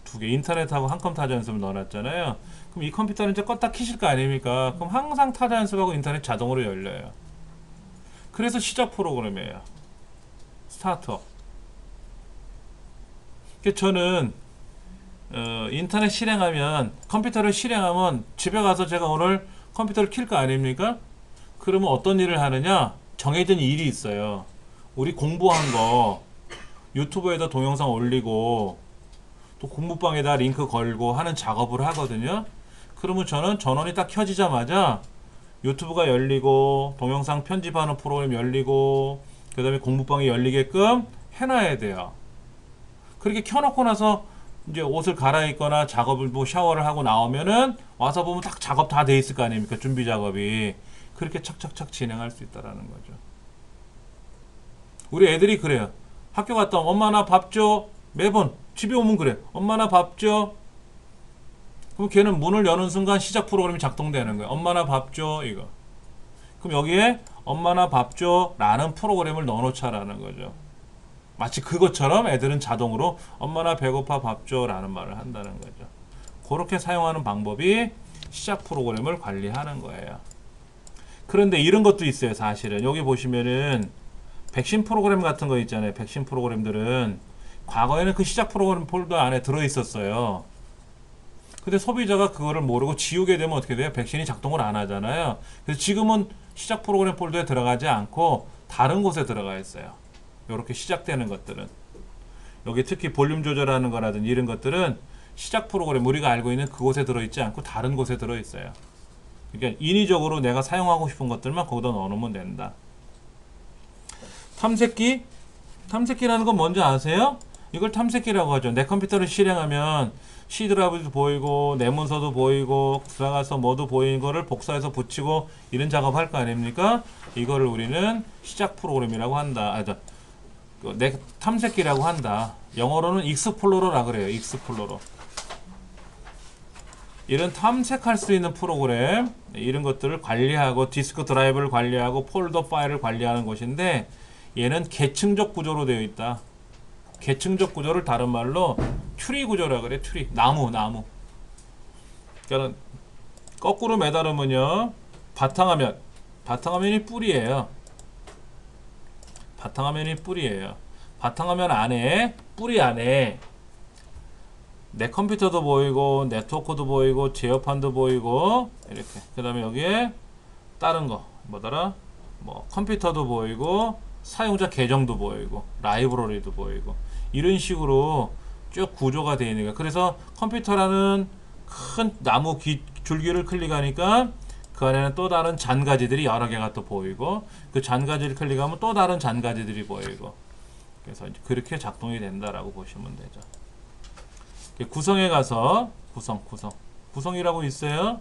두 개 인터넷하고 한컴 타자 연습을 넣어놨잖아요. 그럼 이 컴퓨터는 이제 껐다 키실 거 아닙니까? 그럼 항상 타자 연습하고 인터넷 자동으로 열려요. 그래서 시작 프로그램이에요. 스타트업. 저는 인터넷 실행하면 컴퓨터를 실행하면 집에 가서 제가 오늘 컴퓨터를 킬 거 아닙니까? 그러면 어떤 일을 하느냐? 정해진 일이 있어요. 우리 공부한 거 유튜브에다 동영상 올리고 또 공부방에다 링크 걸고 하는 작업을 하거든요. 그러면 저는 전원이 딱 켜지자마자 유튜브가 열리고 동영상 편집하는 프로그램 열리고 그 다음에 공부방이 열리게끔 해놔야 돼요. 그렇게 켜놓고 나서 이제 옷을 갈아입거나 작업을 뭐 샤워를 하고 나오면은 와서 보면 딱 작업 다 돼 있을 거 아닙니까? 준비 작업이. 그렇게 착착착 진행할 수 있다라는 거죠. 우리 애들이 그래요. 학교 갔다 오면 엄마 나 밥 줘. 매번 집에 오면 그래. 엄마 나 밥 줘. 그럼 걔는 문을 여는 순간 시작 프로그램이 작동되는 거예요. 엄마 나 밥 줘. 이거. 그럼 여기에 엄마 나 밥 줘 라는 프로그램을 넣어놓자라는 거죠. 마치 그것처럼 애들은 자동으로 엄마 나 배고파 밥 줘 라는 말을 한다는 거죠. 그렇게 사용하는 방법이 시작 프로그램을 관리하는 거예요. 그런데 이런 것도 있어요. 사실은 여기 보시면은 백신 프로그램 같은 거 있잖아요. 백신 프로그램들은 과거에는 그 시작 프로그램 폴더 안에 들어있었어요. 근데 소비자가 그거를 모르고 지우게 되면 어떻게 돼요? 백신이 작동을 안 하잖아요. 그래서 지금은 시작 프로그램 폴더에 들어가지 않고 다른 곳에 들어가 있어요. 이렇게 시작되는 것들은. 여기 특히 볼륨 조절하는 거라든지 이런 것들은 시작 프로그램 우리가 알고 있는 그곳에 들어있지 않고 다른 곳에 들어있어요. 그러니까 인위적으로 내가 사용하고 싶은 것들만 거기다 넣어놓으면 된다. 탐색기? 탐색기라는 건 뭔지 아세요? 이걸 탐색기라고 하죠. 내 컴퓨터를 실행하면 C 드라이브도 보이고 내 문서도 보이고 들어가서 뭐도 보이는 거를 복사해서 붙이고 이런 작업할 거 아닙니까? 이거를 우리는 시작 프로그램이라고 한다. 내 탐색기라고 한다. 영어로는 익스플로러라 그래요. 익스플로러. 이런 탐색할 수 있는 프로그램 이런 것들을 관리하고 디스크 드라이브를 관리하고 폴더 파일을 관리하는 것인데 얘는 계층적 구조로 되어 있다. 계층적 구조를 다른 말로 트리 구조라 그래. 트리. 나무. 그러니까 거꾸로 매달으면요. 바탕화면이 뿌리예요. 바탕화면 안에 뿌리 안에 내 컴퓨터도 보이고 네트워크도 보이고 제어판도 보이고 이렇게. 그 다음에 여기에 다른 거 뭐더라? 뭐 컴퓨터도 보이고 사용자 계정도 보이고 라이브러리도 보이고 이런 식으로 쭉 구조가 되어 있는 거예요. 그래서 컴퓨터라는 큰 나무 줄기를 클릭하니까 그 안에는 또 다른 잔가지들이 여러 개가 또 보이고 그 잔가지를 클릭하면 또 다른 잔가지들이 보이고 그래서 이제 그렇게 작동이 된다라고 보시면 되죠. 구성에 가서 구성이라고 있어요.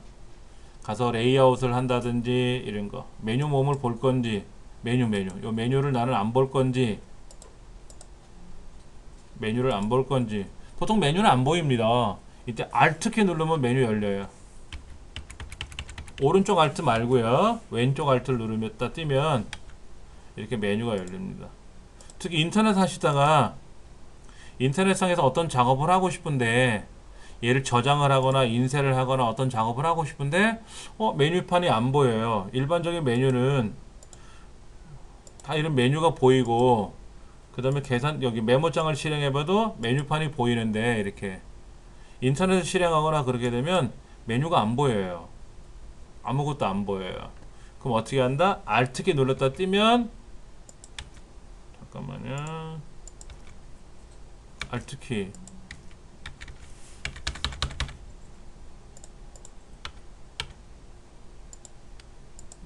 가서 레이아웃을 한다든지 이런 거 메뉴 몸을 볼 건지 메뉴 요 메뉴를 나는 안 볼 건지 메뉴를 안 볼 건지 보통 메뉴는 안 보입니다. 이때 Alt키 누르면 메뉴 열려요. 오른쪽 Alt 말고요. 왼쪽 Alt를 누르면 뜨면 이렇게 메뉴가 열립니다. 특히 인터넷 하시다가 인터넷상에서 어떤 작업을 하고 싶은데 얘를 저장을 하거나 인쇄를 하거나 어떤 작업을 하고 싶은데 메뉴판이 안 보여요. 일반적인 메뉴는 다 이런 메뉴가 보이고 그 다음에 여기 메모장을 실행해봐도 메뉴판이 보이는데 이렇게 인터넷을 실행하거나 그렇게 되면 메뉴가 안 보여요. 아무것도 안 보여요. 그럼 어떻게 한다? Alt키 눌렀다 뜨면 잠깐만요. Alt키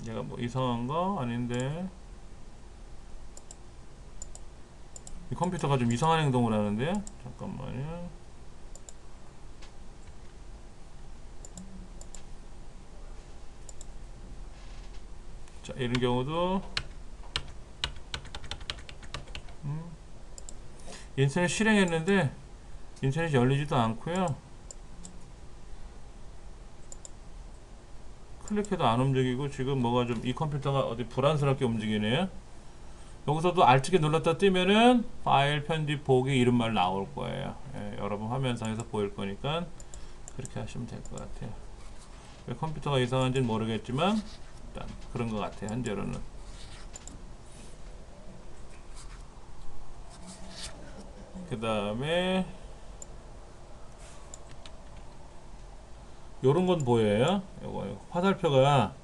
얘가 뭐 이상한 거 아닌데 이 컴퓨터가 좀 이상한 행동을 하는데 잠깐만요. 자 이런 경우도 인터넷 실행했는데 인터넷이 열리지도 않고요. 클릭해도 안 움직이고 지금 뭐가 좀 이 컴퓨터가 어디 불안스럽게 움직이네요. 여기서도 Alt키 눌렀다 뜨면은 파일 편집 보기 이런 말 나올 거예요. 예, 여러분 화면상에서 보일 거니까 그렇게 하시면 될 것 같아요. 왜 컴퓨터가 이상한지는 모르겠지만 일단 그런 것 같아요. 현재로는. 그 다음에 요런 건 보여요. 요거 화살표가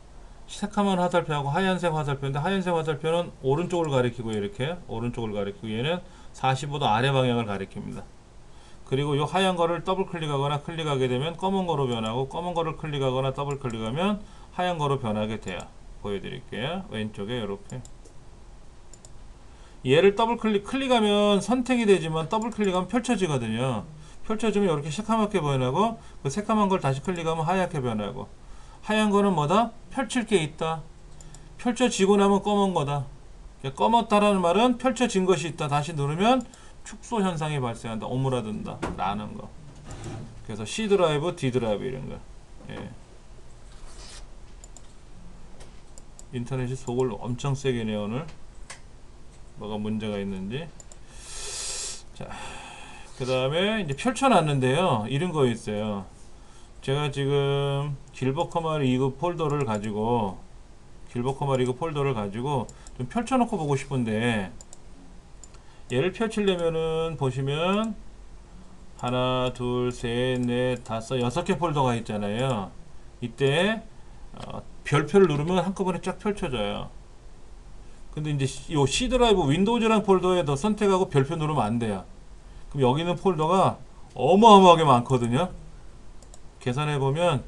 새카만 화살표하고 하얀색 화살표인데 하얀색 화살표는 오른쪽을 가리키고 이렇게 오른쪽을 가리키고 얘는 45도 아래 방향을 가리킵니다. 그리고 요 하얀 거를 더블 클릭하거나 클릭하게 되면 검은 거로 변하고 검은 거를 클릭하거나 더블 클릭하면 하얀 거로 변하게 돼요. 보여드릴게요. 왼쪽에 이렇게 얘를 더블 클릭하면 선택이 되지만 더블 클릭하면 펼쳐지거든요. 펼쳐지면 이렇게 새카맣게 변하고 그 새카만 걸 다시 클릭하면 하얗게 변하고 하얀 거는 뭐다? 펼칠 게 있다. 펼쳐지고 나면 검은 거다. 검었다라는 말은 펼쳐진 것이 있다. 다시 누르면 축소 현상이 발생한다. 오므라든다. 라는 거. 그래서 C 드라이브, D 드라이브 이런 거. 예. 인터넷이 속을 엄청 세게 내요 오늘. 뭐가 문제가 있는지. 자, 그 다음에 이제 펼쳐놨는데요. 이런 거 있어요. 제가 지금 길버 커머 리그 폴더를 가지고 좀 펼쳐놓고 보고 싶은데 얘를 펼치려면은 보시면 하나, 둘, 셋, 넷, 다섯, 6개 폴더가 있잖아요. 이때 별표를 누르면 한꺼번에 쫙 펼쳐져요. 근데 이제 이 C 드라이브 윈도우즈라는 폴더에 더 선택하고 별표 누르면 안 돼요. 그럼 여기 있는 폴더가 어마어마하게 많거든요. 계산해 보면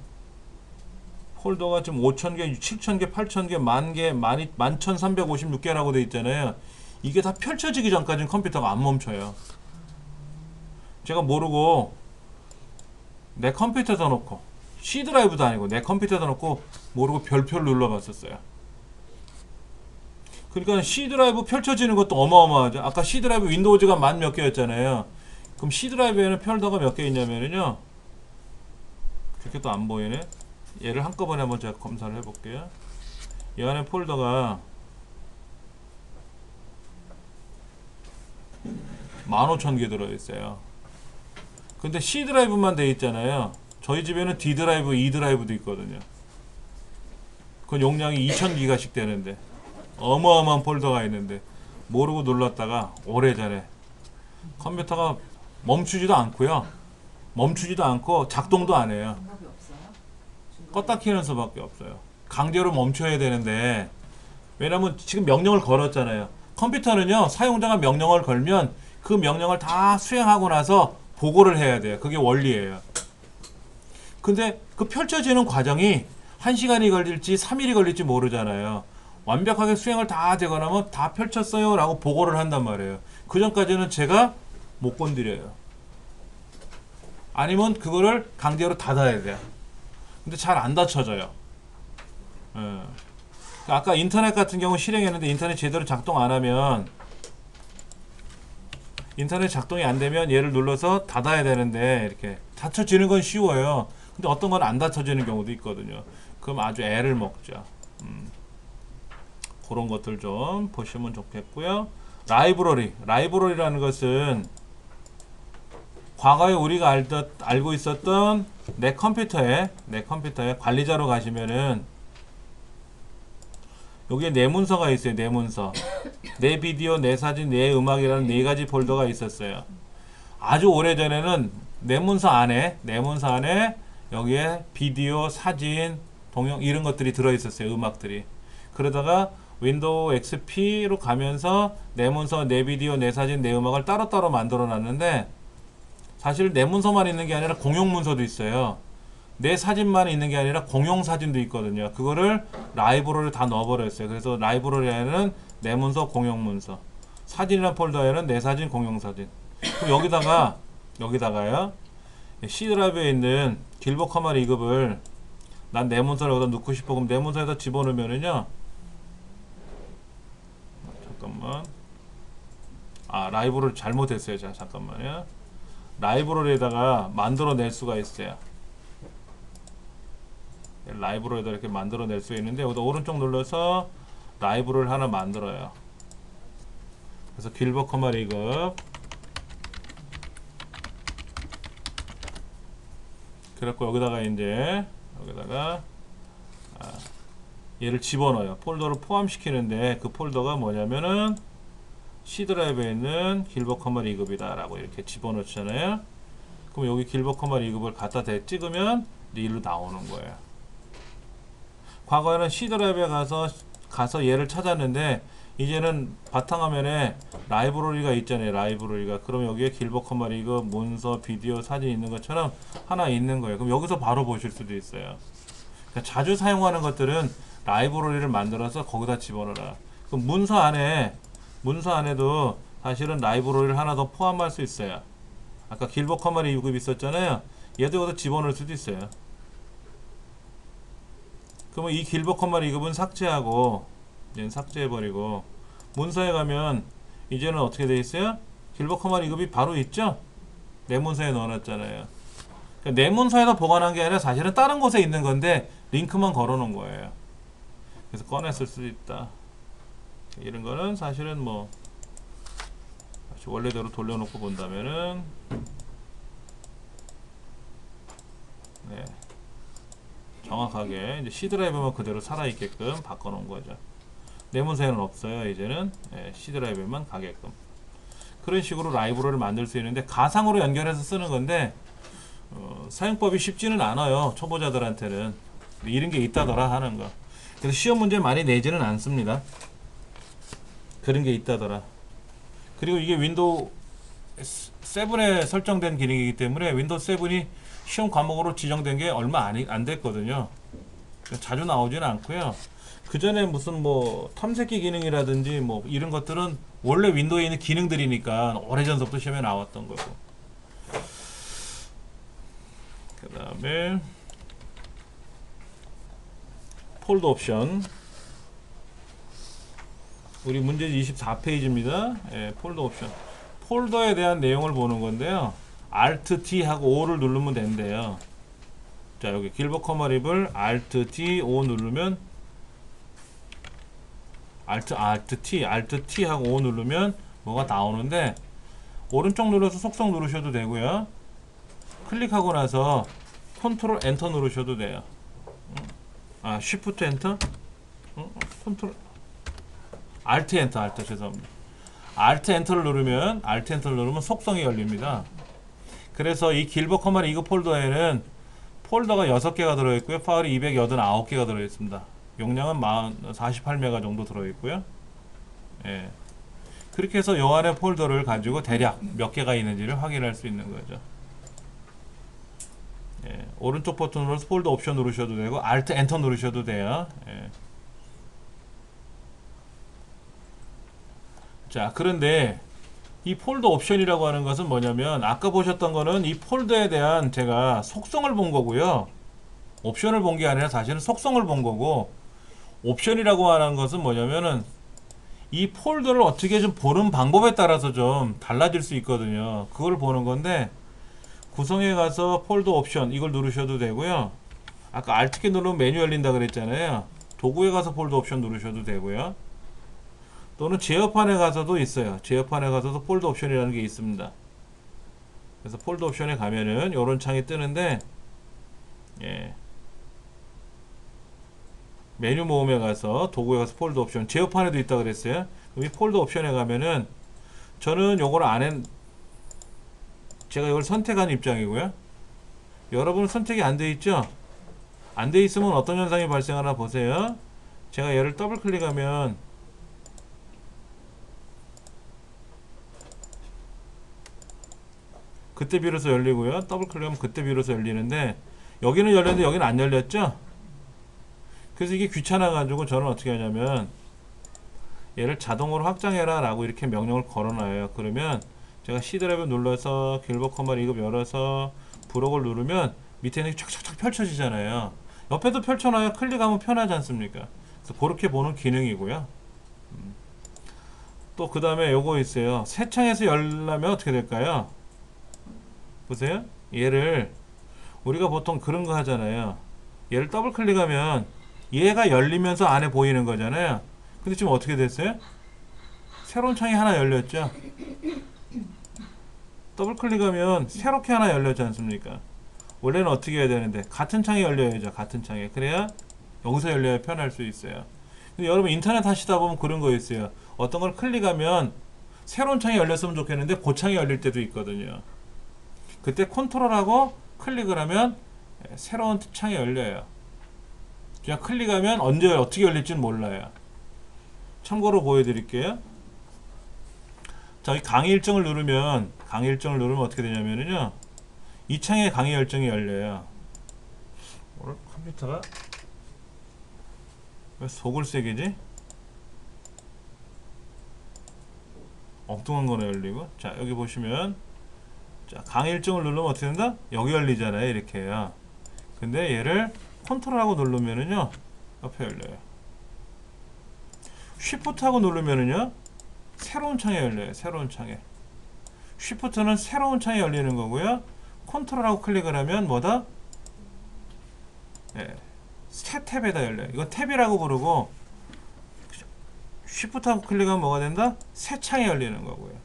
폴더가 지금 5,000개, 7,000개, 8,000개, 10,000개, 11,356개라고 돼 있잖아요. 이게 다 펼쳐지기 전까지는 컴퓨터가 안 멈춰요. 제가 모르고 내 컴퓨터에다 놓고 C 드라이브도 아니고 내 컴퓨터에다 놓고 모르고 별표를 눌러봤었어요. 그러니까 C 드라이브 펼쳐지는 것도 어마어마하죠. 아까 C 드라이브 윈도우즈가 10,000 몇 개였잖아요. 그럼 C 드라이브에는 폴더가 몇 개 있냐면요. 그렇게 또 안 보이네. 얘를 한꺼번에 한번 제가 검사를 해볼게요. 이 안에 폴더가 15,000개 들어있어요. 근데 C 드라이브만 돼 있잖아요. 저희 집에는 D 드라이브, E 드라이브도 있거든요. 그건 용량이 2000기가씩 되는데 어마어마한 폴더가 있는데 모르고 눌렀다가 오래전에 컴퓨터가 멈추지도 않고요. 멈추지도 않고 작동도 안 해요. 방법이 없어요? 껐다 키는 수밖에 없어요. 강제로 멈춰야 되는데 왜냐면 지금 명령을 걸었잖아요. 컴퓨터는요, 사용자가 명령을 걸면 그 명령을 다 수행하고 나서 보고를 해야 돼요. 그게 원리예요. 근데 그 펼쳐지는 과정이 1시간이 걸릴지 3일이 걸릴지 모르잖아요. 완벽하게 수행을 다 되고 나면 다 펼쳤어요 라고 보고를 한단 말이에요. 그 전까지는 제가 못 건드려요. 아니면 그거를 강제로 닫아야 돼요. 근데 잘 안 닫혀져요. 아까 인터넷 같은 경우 실행했는데 인터넷 제대로 작동 안 하면 인터넷 작동이 안 되면 얘를 눌러서 닫아야 되는데 이렇게 닫혀지는 건 쉬워요. 근데 어떤 건 안 닫혀지는 경우도 있거든요. 그럼 아주 애를 먹죠. 그런 것들 좀 보시면 좋겠고요. 라이브러리라는 것은 과거에 우리가 알고 있었던 내 컴퓨터에 관리자로 가시면은 여기에 내 문서가 있어요. 내 문서. 내 비디오, 내 사진, 내 음악이라는 4가지 폴더가 있었어요. 아주 오래전에는 내 문서 안에 여기에 비디오, 사진, 동영 이런 것들이 들어 있었어요. 음악들이. 그러다가 윈도우 XP로 가면서 내 문서, 내 비디오, 내 사진, 내 음악을 따로따로 만들어 놨는데 사실 내 문서만 있는 게 아니라 공용 문서도 있어요. 내 사진만 있는 게 아니라 공용 사진도 있거든요. 그거를 라이브러리를 다 넣어버렸어요. 그래서 라이브러리에는 내 문서, 공용 문서, 사진이라는 폴더에는 내 사진, 공용 사진. 그럼 여기다가요. C 드라이브에 있는 길버 커마 리급을 난 내 문서를 여기다 넣고 싶어. 그럼 내 문서에다 집어넣으면은요. 잠깐만. 라이브러리 잘못했어요. 자, 잠깐만요. 라이브러리에다가 만들어낼 수가 있어요. 라이브러리에다 이렇게 만들어낼 수 있는데 여기다 오른쪽 눌러서 라이브러리를 하나 만들어요. 그래서 길버 커마 리급 그래갖고 여기다가 얘를 집어넣어요. 폴더를 포함시키는데 그 폴더가 뭐냐면은 C 드라이브에 있는 길버 커마 리급이다 라고 이렇게 집어넣잖아요. 그럼 여기 길버 커마 리급을 갖다 찍으면 일로 나오는 거예요. 과거에는 C 드라이브에 가서 얘를 찾았는데 이제는 바탕화면에 라이브러리가 있잖아요. 라이브러리가. 그럼 여기에 길버 커마 리급, 문서, 비디오, 사진 있는 것처럼 하나 있는 거예요. 그럼 여기서 바로 보실 수도 있어요. 그러니까 자주 사용하는 것들은 라이브러리를 만들어서 거기다 집어넣어라. 그럼 문서 안에도 사실은 라이브러리를 하나 더 포함할 수 있어요. 아까 길버 커마 리급 있었잖아요. 얘도 여기다 집어넣을 수도 있어요. 그러면 이 길버 커마 리급은 삭제하고 얘는 삭제해버리고 문서에 가면 이제는 어떻게 돼 있어요? 길버 커마 리급이 바로 있죠? 내 문서에 넣어놨잖아요. 그러니까 내 문서에다 보관한 게 아니라 사실은 다른 곳에 있는 건데 링크만 걸어놓은 거예요. 그래서 꺼냈을 수도 있다. 이런 거는 사실은 뭐 다시 원래대로 돌려놓고 본다면은 네. 정확하게 이제 C 드라이브만 그대로 살아있게끔 바꿔놓은 거죠. 내 문서에는 없어요. 이제는 C 드라이브만 가게끔. 그런 식으로 라이브러리를 만들 수 있는데 가상으로 연결해서 쓰는 건데 사용법이 쉽지는 않아요. 초보자들한테는. 이런 게 있다더라 하는 거. 그래서 시험 문제 많이 내지는 않습니다. 그런 게 있다더라. 그리고 이게 윈도우 7에 설정된 기능이기 때문에 윈도우 7이 시험 과목으로 지정된 게 얼마 안 됐거든요. 자주 나오지는 않고요. 그 전에 무슨 뭐 탐색기 기능이라든지 뭐 이런 것들은 원래 윈도우에 있는 기능들이니까 오래전부터 시험에 나왔던 거고. 그 다음에 폴더 옵션. 우리 문제지 24페이지입니다. 예, 폴더 옵션. 폴더에 대한 내용을 보는 건데요. Alt T 하고 O를 누르면 된대요. 자, 여기 길버 커머립을 Alt T O 누르면 Alt T 하고 O 누르면 뭐가 나오는데 오른쪽 눌러서 속성 누르셔도 되고요. 클릭하고 나서 컨트롤 엔터 누르셔도 돼요. 쉬프트 엔터? 컨트롤 알트 엔터 죄송합니다. 알트 엔터를 누르면 속성이 열립니다. 그래서 이 길버 커머리 이거 폴더에는 폴더가 6개가 들어있고요. 파일이 289개가 들어있습니다. 용량은 48메가 정도 들어있고요. 예. 그렇게 해서 요 안에 폴더를 가지고 대략 몇 개가 있는지를 확인할 수 있는 거죠. 예. 오른쪽 버튼으로 폴더 옵션 누르셔도 되고 알트 엔터 누르셔도 돼요. 예. 자, 그런데 이 폴더 옵션이라고 하는 것은 뭐냐면 아까 보셨던 거는 이 폴더에 대한 제가 속성을 본 거고요. 옵션을 본 게 아니라 사실은 속성을 본 거고, 옵션이라고 하는 것은 뭐냐면은 이 폴더를 어떻게 좀 보는 방법에 따라서 좀 달라질 수 있거든요. 그걸 보는 건데 구성에 가서 폴더 옵션 이걸 누르셔도 되고요. 아까 Alt키 누르면 메뉴 열린다 그랬잖아요. 도구에 가서 폴더 옵션 누르셔도 되고요. 또는 제어판에 가서도 있어요. 제어판에 가서도 폴더 옵션이라는 게 있습니다. 그래서 폴더 옵션에 가면은 이런 창이 뜨는데, 예. 메뉴 모음에 가서 도구에 가서 폴더 옵션, 제어판에도 있다 그랬어요. 이 폴더 옵션에 가면은 저는 요걸 제가 이걸 선택한 입장이고요. 여러분은 선택이 안 돼 있죠? 안 돼 있으면 어떤 현상이 발생하나 보세요. 제가 얘를 더블 클릭하면 그때 비로소 열리고요. 더블 클릭하면 그때 비로소 열리는데 여기는 열렸는데 여기는 안 열렸죠? 그래서 이게 귀찮아 가지고 저는 어떻게 하냐면 얘를 자동으로 확장해라 라고 이렇게 명령을 걸어놔요. 그러면 제가 C 드라이브 눌러서 길버 커머리 이거 열어서 브록을 누르면 밑에는 촥촥촥 펼쳐지잖아요. 옆에도 펼쳐놔야 클릭하면 편하지 않습니까? 그래서 그렇게 보는 기능이고요. 또 그 다음에 요거 있어요. 새 창에서 열려면 어떻게 될까요? 보세요. 얘를 우리가 보통 그런 거 하잖아요. 얘를 더블 클릭하면 얘가 열리면서 안에 보이는 거잖아요. 근데 지금 어떻게 됐어요? 새로운 창이 하나 열렸죠. 더블 클릭하면 새롭게 하나 열렸지 않습니까? 원래는 어떻게 해야 되는데 같은 창이 열려야죠. 같은 창에. 그래야 여기서 열려야 편할 수 있어요. 근데 여러분 인터넷 하시다 보면 그런 거 있어요. 어떤 걸 클릭하면 새로운 창이 열렸으면 좋겠는데 그 창이 열릴 때도 있거든요. 그때 컨트롤하고 클릭을 하면 새로운 창이 열려요. 그냥 클릭하면 언제 어떻게 열릴지는 몰라요. 참고로 보여드릴게요. 자, 이 강의 일정을 누르면 어떻게 되냐면요. 이 창에 강의 일정이 열려요. 오늘 컴퓨터가 왜 속을 새기지? 엉뚱한 거나 열리고. 자, 여기 보시면 자, 강의 일정을 누르면 어떻게 된다? 여기 열리잖아요. 이렇게요. 근데 얘를 컨트롤하고 누르면은요. 옆에 열려요. 쉬프트하고 누르면은요. 새로운 창에 열려요. 새로운 창에. 쉬프트는 새로운 창에 열리는 거고요. 컨트롤하고 클릭을 하면 뭐다? 예, 새 탭에다 열려요. 이건 탭이라고 부르고 쉬프트하고 클릭하면 뭐가 된다? 새 창이 열리는 거고요.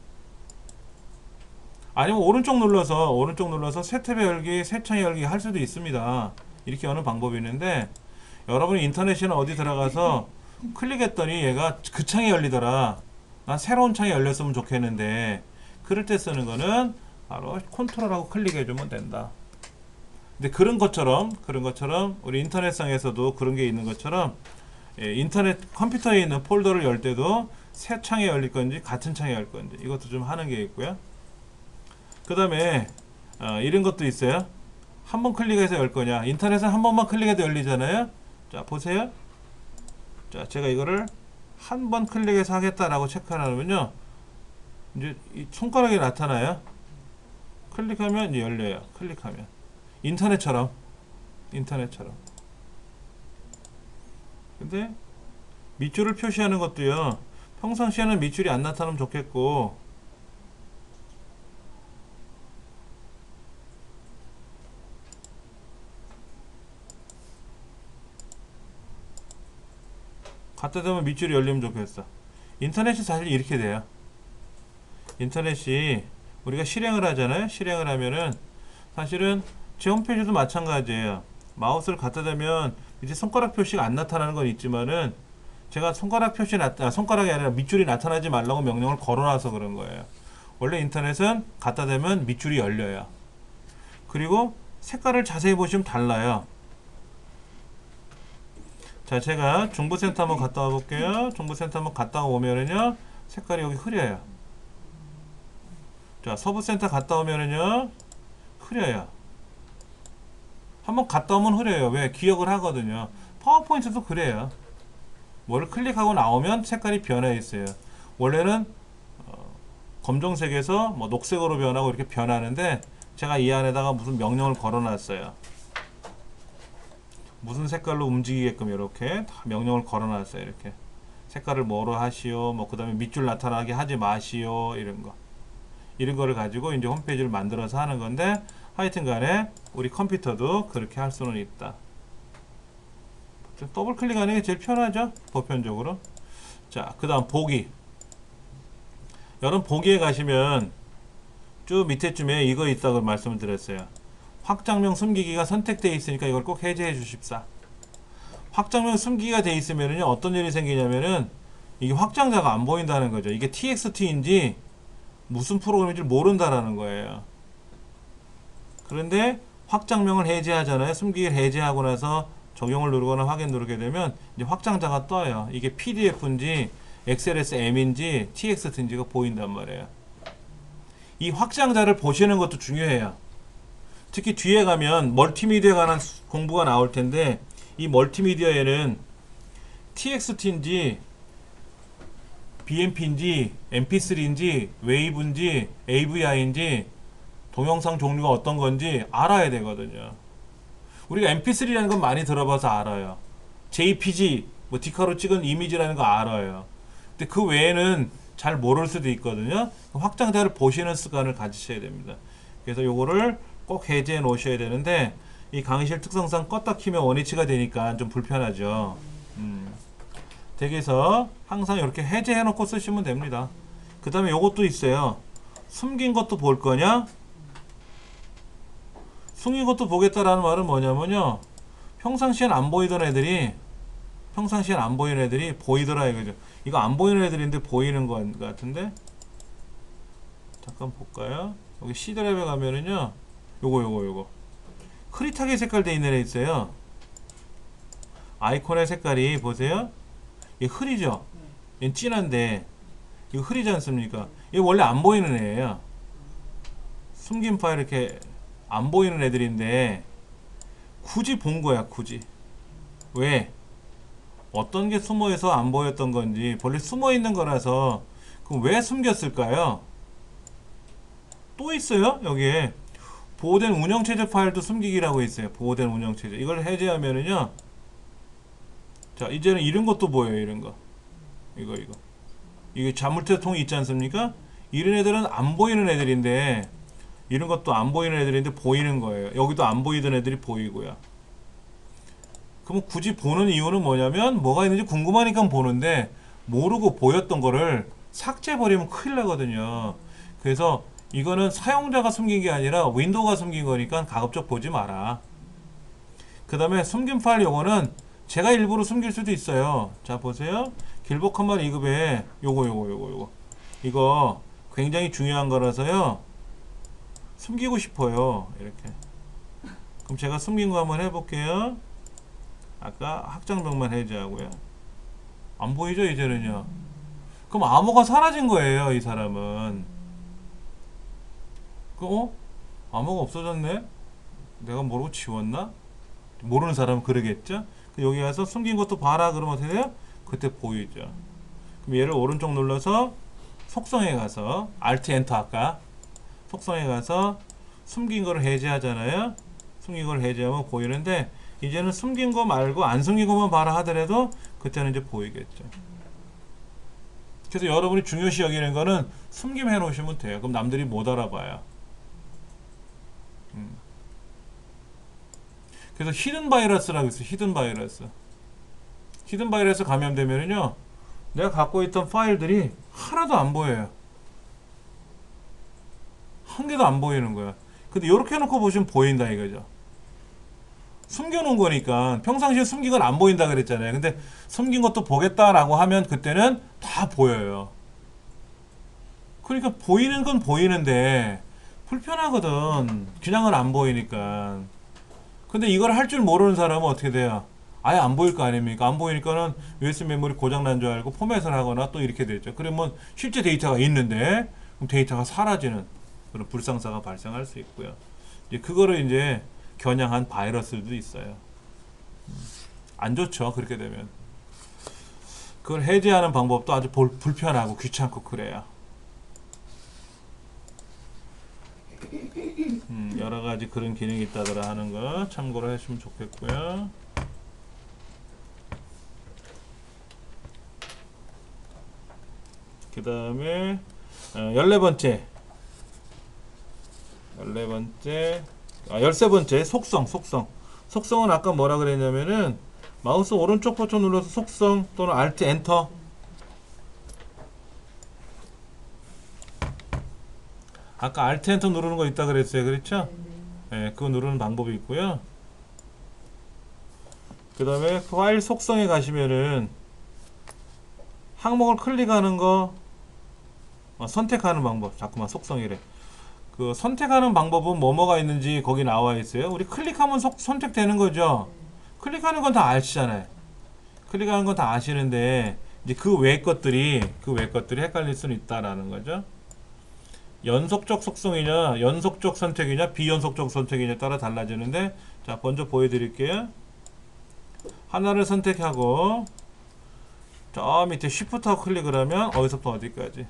아니면 오른쪽 눌러서 새 탭에 열기, 새 창에 열기 할 수도 있습니다. 이렇게 여는 방법이 있는데 여러분이 인터넷이나 어디 들어가서 클릭했더니 얘가 그 창이 열리더라. 난 새로운 창이 열렸으면 좋겠는데 그럴 때 쓰는 거는 바로 컨트롤하고 클릭해주면 된다. 근데 그런 것처럼 우리 인터넷상에서도 그런 게 있는 것처럼 인터넷 컴퓨터에 있는 폴더를 열 때도 새 창에 열릴 건지 같은 창에 열 건지 이것도 좀 하는 게 있고요. 그 다음에 이런 것도 있어요. 한 번 클릭해서 열 거냐. 인터넷은 한 번만 클릭해도 열리잖아요. 자 보세요. 자 제가 이거를 한 번 클릭해서 하겠다라고 체크하면요, 이제 이 손가락이 나타나요. 클릭하면 이제 열려요. 클릭하면 인터넷처럼. 근데 밑줄을 표시하는 것도요, 평상시에는 밑줄이 안 나타나면 좋겠고, 갖다 대면 밑줄이 열리면 좋겠어. 인터넷이 사실 이렇게 돼요. 인터넷이 우리가 실행을 하잖아요. 실행을 하면은 사실은 제 홈페이지도 마찬가지예요. 마우스를 갖다 대면 밑에 손가락 표시가 안 나타나는 건 있지만은 제가 손가락이 아니라 밑줄이 나타나지 말라고 명령을 걸어놔서 그런 거예요. 원래 인터넷은 갖다 대면 밑줄이 열려요. 그리고 색깔을 자세히 보시면 달라요. 자, 제가 중부센터 한번 갔다 와 볼게요. 중부센터 한번 갔다 오면은요, 색깔이 여기 흐려요. 자, 서부센터 갔다 오면은요, 흐려요. 한번 갔다 오면 흐려요. 왜? 기억을 하거든요. 파워포인트도 그래요. 뭐를 클릭하고 나오면 색깔이 변해 있어요. 원래는 검정색에서 뭐 녹색으로 변하고 이렇게 변하는데, 제가 이 안에다가 무슨 명령을 걸어 놨어요. 무슨 색깔로 움직이게끔 이렇게 다 명령을 걸어 놨어요. 이렇게 색깔을 뭐로 하시오, 뭐 그 다음에 밑줄 나타나게 하지 마시오, 이런 거를 가지고 이제 홈페이지를 만들어서 하는 건데, 하여튼 간에 우리 컴퓨터도 그렇게 할 수는 있다. 더블 클릭하는 게 제일 편하죠, 보편적으로. 자, 그 다음 보기. 여러분 보기에 가시면 쭉 밑에쯤에 이거 있다고 말씀을 드렸어요. 확장명 숨기기가 선택되어 있으니까 이걸 꼭 해제해 주십사. 확장명 숨기기가 되어 있으면요, 어떤 일이 생기냐면은 이게 확장자가 안 보인다는 거죠. 이게 txt인지 무슨 프로그램인지 모른다라는 거예요. 그런데 확장명을 해제하잖아요. 숨기기를 해제하고 나서 적용을 누르거나 확인 누르게 되면 이제 확장자가 떠요. 이게 pdf인지 xlsm인지 txt인지가 보인단 말이에요. 이 확장자를 보시는 것도 중요해요. 특히 뒤에 가면 멀티미디어에 관한 공부가 나올 텐데, 이 멀티미디어에는 txt인지 bmp인지 mp3인지 웨이브인지 avi인지 동영상 종류가 어떤 건지 알아야 되거든요. 우리가 mp3라는 건 많이 들어봐서 알아요. jpg, 뭐 디카로 찍은 이미지라는 거 알아요. 근데 그 외에는 잘 모를 수도 있거든요. 확장자를 보시는 습관을 가지셔야 됩니다. 그래서 요거를 꼭 해제해 놓으셔야 되는데, 이 강의실 특성상 껐다 키면 원위치가 되니까 좀 불편하죠. 댁에서 항상 이렇게 해제해 놓고 쓰시면 됩니다. 그 다음에 요것도 있어요. 숨긴 것도 볼 거냐? 숨긴 것도 보겠다라는 말은 뭐냐면요, 평상시엔 안 보이던 애들이 보이더라 이거죠. 이거 안 보이는 애들인데 보이는 것 같은데, 잠깐 볼까요? 여기 C 드라이브에 가면은요, 요거 흐릿하게 색깔 돼 있는 애 있어요. 아이콘의 색깔이 보세요. 이게 흐리죠? 얘는 진한데 이거 흐리지 않습니까? 이게 원래 안 보이는 애예요. 숨긴 파일 이렇게 안 보이는 애들인데 굳이 본 거야, 굳이. 왜? 어떤 게 숨어있어 안 보였던 건지, 원래 숨어 있는 거라서. 그럼 왜 숨겼을까요? 또 있어요, 여기에. 보호된 운영체제 파일도 숨기기라고 있어요. 보호된 운영체제. 이걸 해제하면은요, 자, 이제는 이런 것도 보여요, 이런 거. 이게 자물쇠통이 있지 않습니까? 이런 애들은 안 보이는 애들인데, 이런 것도 안 보이는 애들인데 보이는 거예요. 여기도 안 보이던 애들이 보이고요. 그럼 굳이 보는 이유는 뭐냐면, 뭐가 있는지 궁금하니까 보는데, 모르고 보였던 거를 삭제해버리면 큰일 나거든요. 그래서 이거는 사용자가 숨긴 게 아니라 윈도우가 숨긴 거니까 가급적 보지 마라. 그 다음에 숨긴 파일 요거는 제가 일부러 숨길 수도 있어요. 자, 보세요. 길복 컴마 2급에 요거 이거 굉장히 중요한 거라서요. 숨기고 싶어요. 이렇게. 그럼 제가 숨긴 거 한번 해볼게요. 아까 확장벽만 해제하고요. 안 보이죠 이제는요. 그럼 암호가 사라진 거예요 이 사람은. 암호가 없어졌네? 내가 모르고 지웠나? 모르는 사람은 그러겠죠? 여기 가서 숨긴 것도 봐라 그러면 어떻게 돼요? 그때 보이죠. 그럼 얘를 오른쪽 눌러서 속성에 가서 Alt Enter 아까 속성에 가서 숨긴 거를 해제하잖아요. 숨긴 걸 해제하면 보이는데 이제는 숨긴 거 말고 안 숨긴 것만 봐라 하더라도 그때는 이제 보이겠죠. 그래서 여러분이 중요시 여기는 거는 숨김 해 놓으시면 돼요. 그럼 남들이 못 알아봐요. 그래서 히든 바이러스라고 있어요. 히든 바이러스. 히든 바이러스 감염되면은요, 내가 갖고 있던 파일들이 하나도 안 보여요. 한 개도 안 보이는 거야. 근데 이렇게 해놓고 보시면 보인다 이거죠. 숨겨놓은 거니까 평상시에 숨긴 건 안 보인다 그랬잖아요. 근데 숨긴 것도 보겠다라고 하면 그때는 다 보여요. 그러니까 보이는 건 보이는데 불편하거든. 그냥은 안 보이니까. 근데 이걸 할 줄 모르는 사람은 어떻게 돼요? 아예 안 보일 거 아닙니까? 안 보이니까는 USB 메모리 고장난 줄 알고 포맷을 하거나 또 이렇게 되죠. 그러면 실제 데이터가 있는데 그럼 데이터가 사라지는 그런 불상사가 발생할 수 있고요. 이제 그거를 이제 겨냥한 바이러스도 있어요. 안 좋죠. 그렇게 되면. 그걸 해제하는 방법도 아주 불편하고 귀찮고 그래요. 여러 가지 그런 기능이 있다더라 하는 거 참고를 하시면 좋겠고요. 그 다음에 14번째 13번째 속성은 아까 뭐라 그랬냐면은 마우스 오른쪽 버튼 눌러서 속성 또는 Alt Enter 아까 Alt Enter 누르는 거 있다 그랬어요. 그렇죠? 네, 그거 누르는 방법이 있고요. 그 다음에 파일 속성에 가시면은 항목을 클릭하는 거 선택하는 방법. 자꾸만 속성이래. 그 선택하는 방법은 뭐가 있는지 거기 나와 있어요. 우리 클릭하면 선택되는 거죠. 클릭하는 건 다 아시잖아요. 클릭하는 건 다 아시는데 이제 그 외 것들이 헷갈릴 수는 있다라는 거죠. 연속적 속성이냐, 연속적 선택이냐, 비연속적 선택이냐에 따라 달라지는데, 자, 먼저 보여드릴게요. 하나를 선택하고, 저 밑에 Shift하고 클릭을 하면, 어디서부터 어디까지.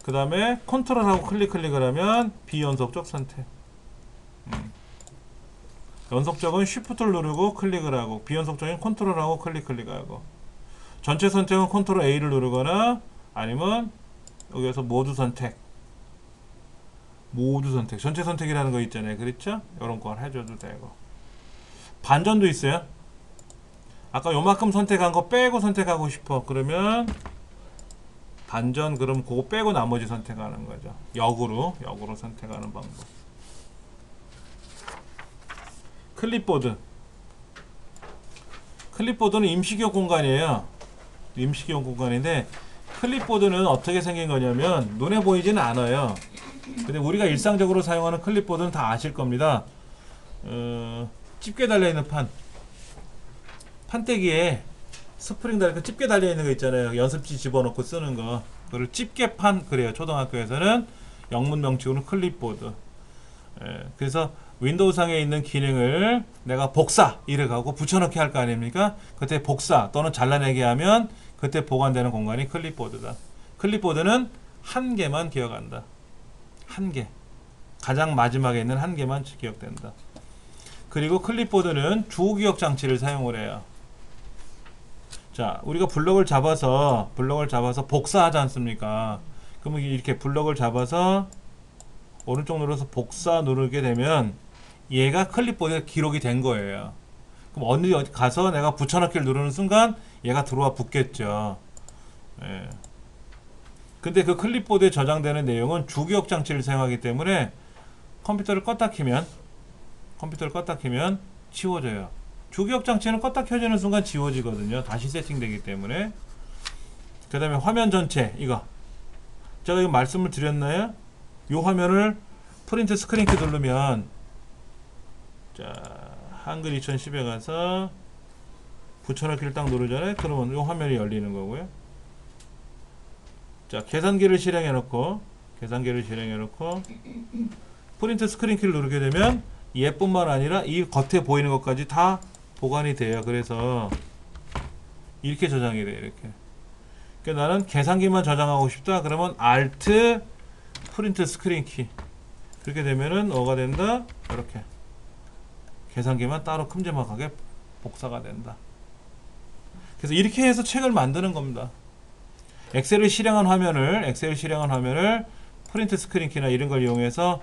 그 다음에 컨트롤하고 클릭을 하면, 비연속적 선택. 연속적은 Shift를 누르고 클릭을 하고, 비연속적인 컨트롤하고 클릭하고. 전체 선택은 컨트롤 A를 누르거나, 아니면, 여기서 모두 선택 전체 선택이라는 거 있잖아요. 그렇죠? 이런 걸 해줘도 되고 반전도 있어요. 아까 요만큼 선택한 거 빼고 선택하고 싶어 그러면 반전 그럼 그거 빼고 나머지 선택하는 거죠. 역으로 선택하는 방법. 클립보드는 임시기억 공간이에요. 임시기억 공간인데 클립보드는 어떻게 생긴 거냐면 눈에 보이지는 않아요. 근데 우리가 일상적으로 사용하는 클립보드는 다 아실 겁니다. 집게 달려있는 판때기에 스프링 달려 집게 달려있는 거 있잖아요. 연습지 집어넣고 쓰는 거 그걸 집게판 그래요. 초등학교에서는 영문 명칭으로는 클립보드. 그래서 윈도우상에 있는 기능을 내가 복사 이래가고 붙여넣기 할 거 아닙니까? 그때 복사 또는 잘라내기 하면 그때 보관되는 공간이 클립보드다. 클립보드는 한 개만 기억한다. 한 개. 가장 마지막에 있는 한 개만 기억된다. 그리고 클립보드는 주기억 장치를 사용을 해요. 자, 우리가 블럭을 잡아서 복사하지 않습니까? 그러면 이렇게 블럭을 잡아서 오른쪽 눌러서 복사 누르게 되면 얘가 클립보드에 기록이 된 거예요. 그럼 어디 가서 내가 붙여넣기를 누르는 순간 얘가 들어와 붙겠죠. 예. 근데 그 클립보드에 저장되는 내용은 주기억 장치를 사용하기 때문에 컴퓨터를 껐다 켜면 지워져요. 주기억 장치는 껐다 켜지는 순간 지워지거든요. 다시 세팅되기 때문에. 그 다음에 화면 전체 이거 제가 이거 말씀을 드렸나요? 요 화면을 프린트 스크린키 누르면 자 한글 2010에 가서 붙여넣기를 딱 누르잖아요. 그러면 요 화면이 열리는 거고요. 자 계산기를 실행해 놓고 프린트 스크린키를 누르게 되면 얘뿐만 아니라 이 겉에 보이는 것까지 다 보관이 돼요. 그래서 이렇게 저장이 돼요. 이렇게. 그러니까 나는 계산기만 저장하고 싶다. 그러면 Alt 프린트 스크린키. 그렇게 되면은 뭐가 된다? 이렇게 계산기만 따로 큼지막하게 복사가 된다. 그래서 이렇게 해서 책을 만드는 겁니다. 엑셀을 실행한 화면을 프린트 스크린키나 이런 걸 이용해서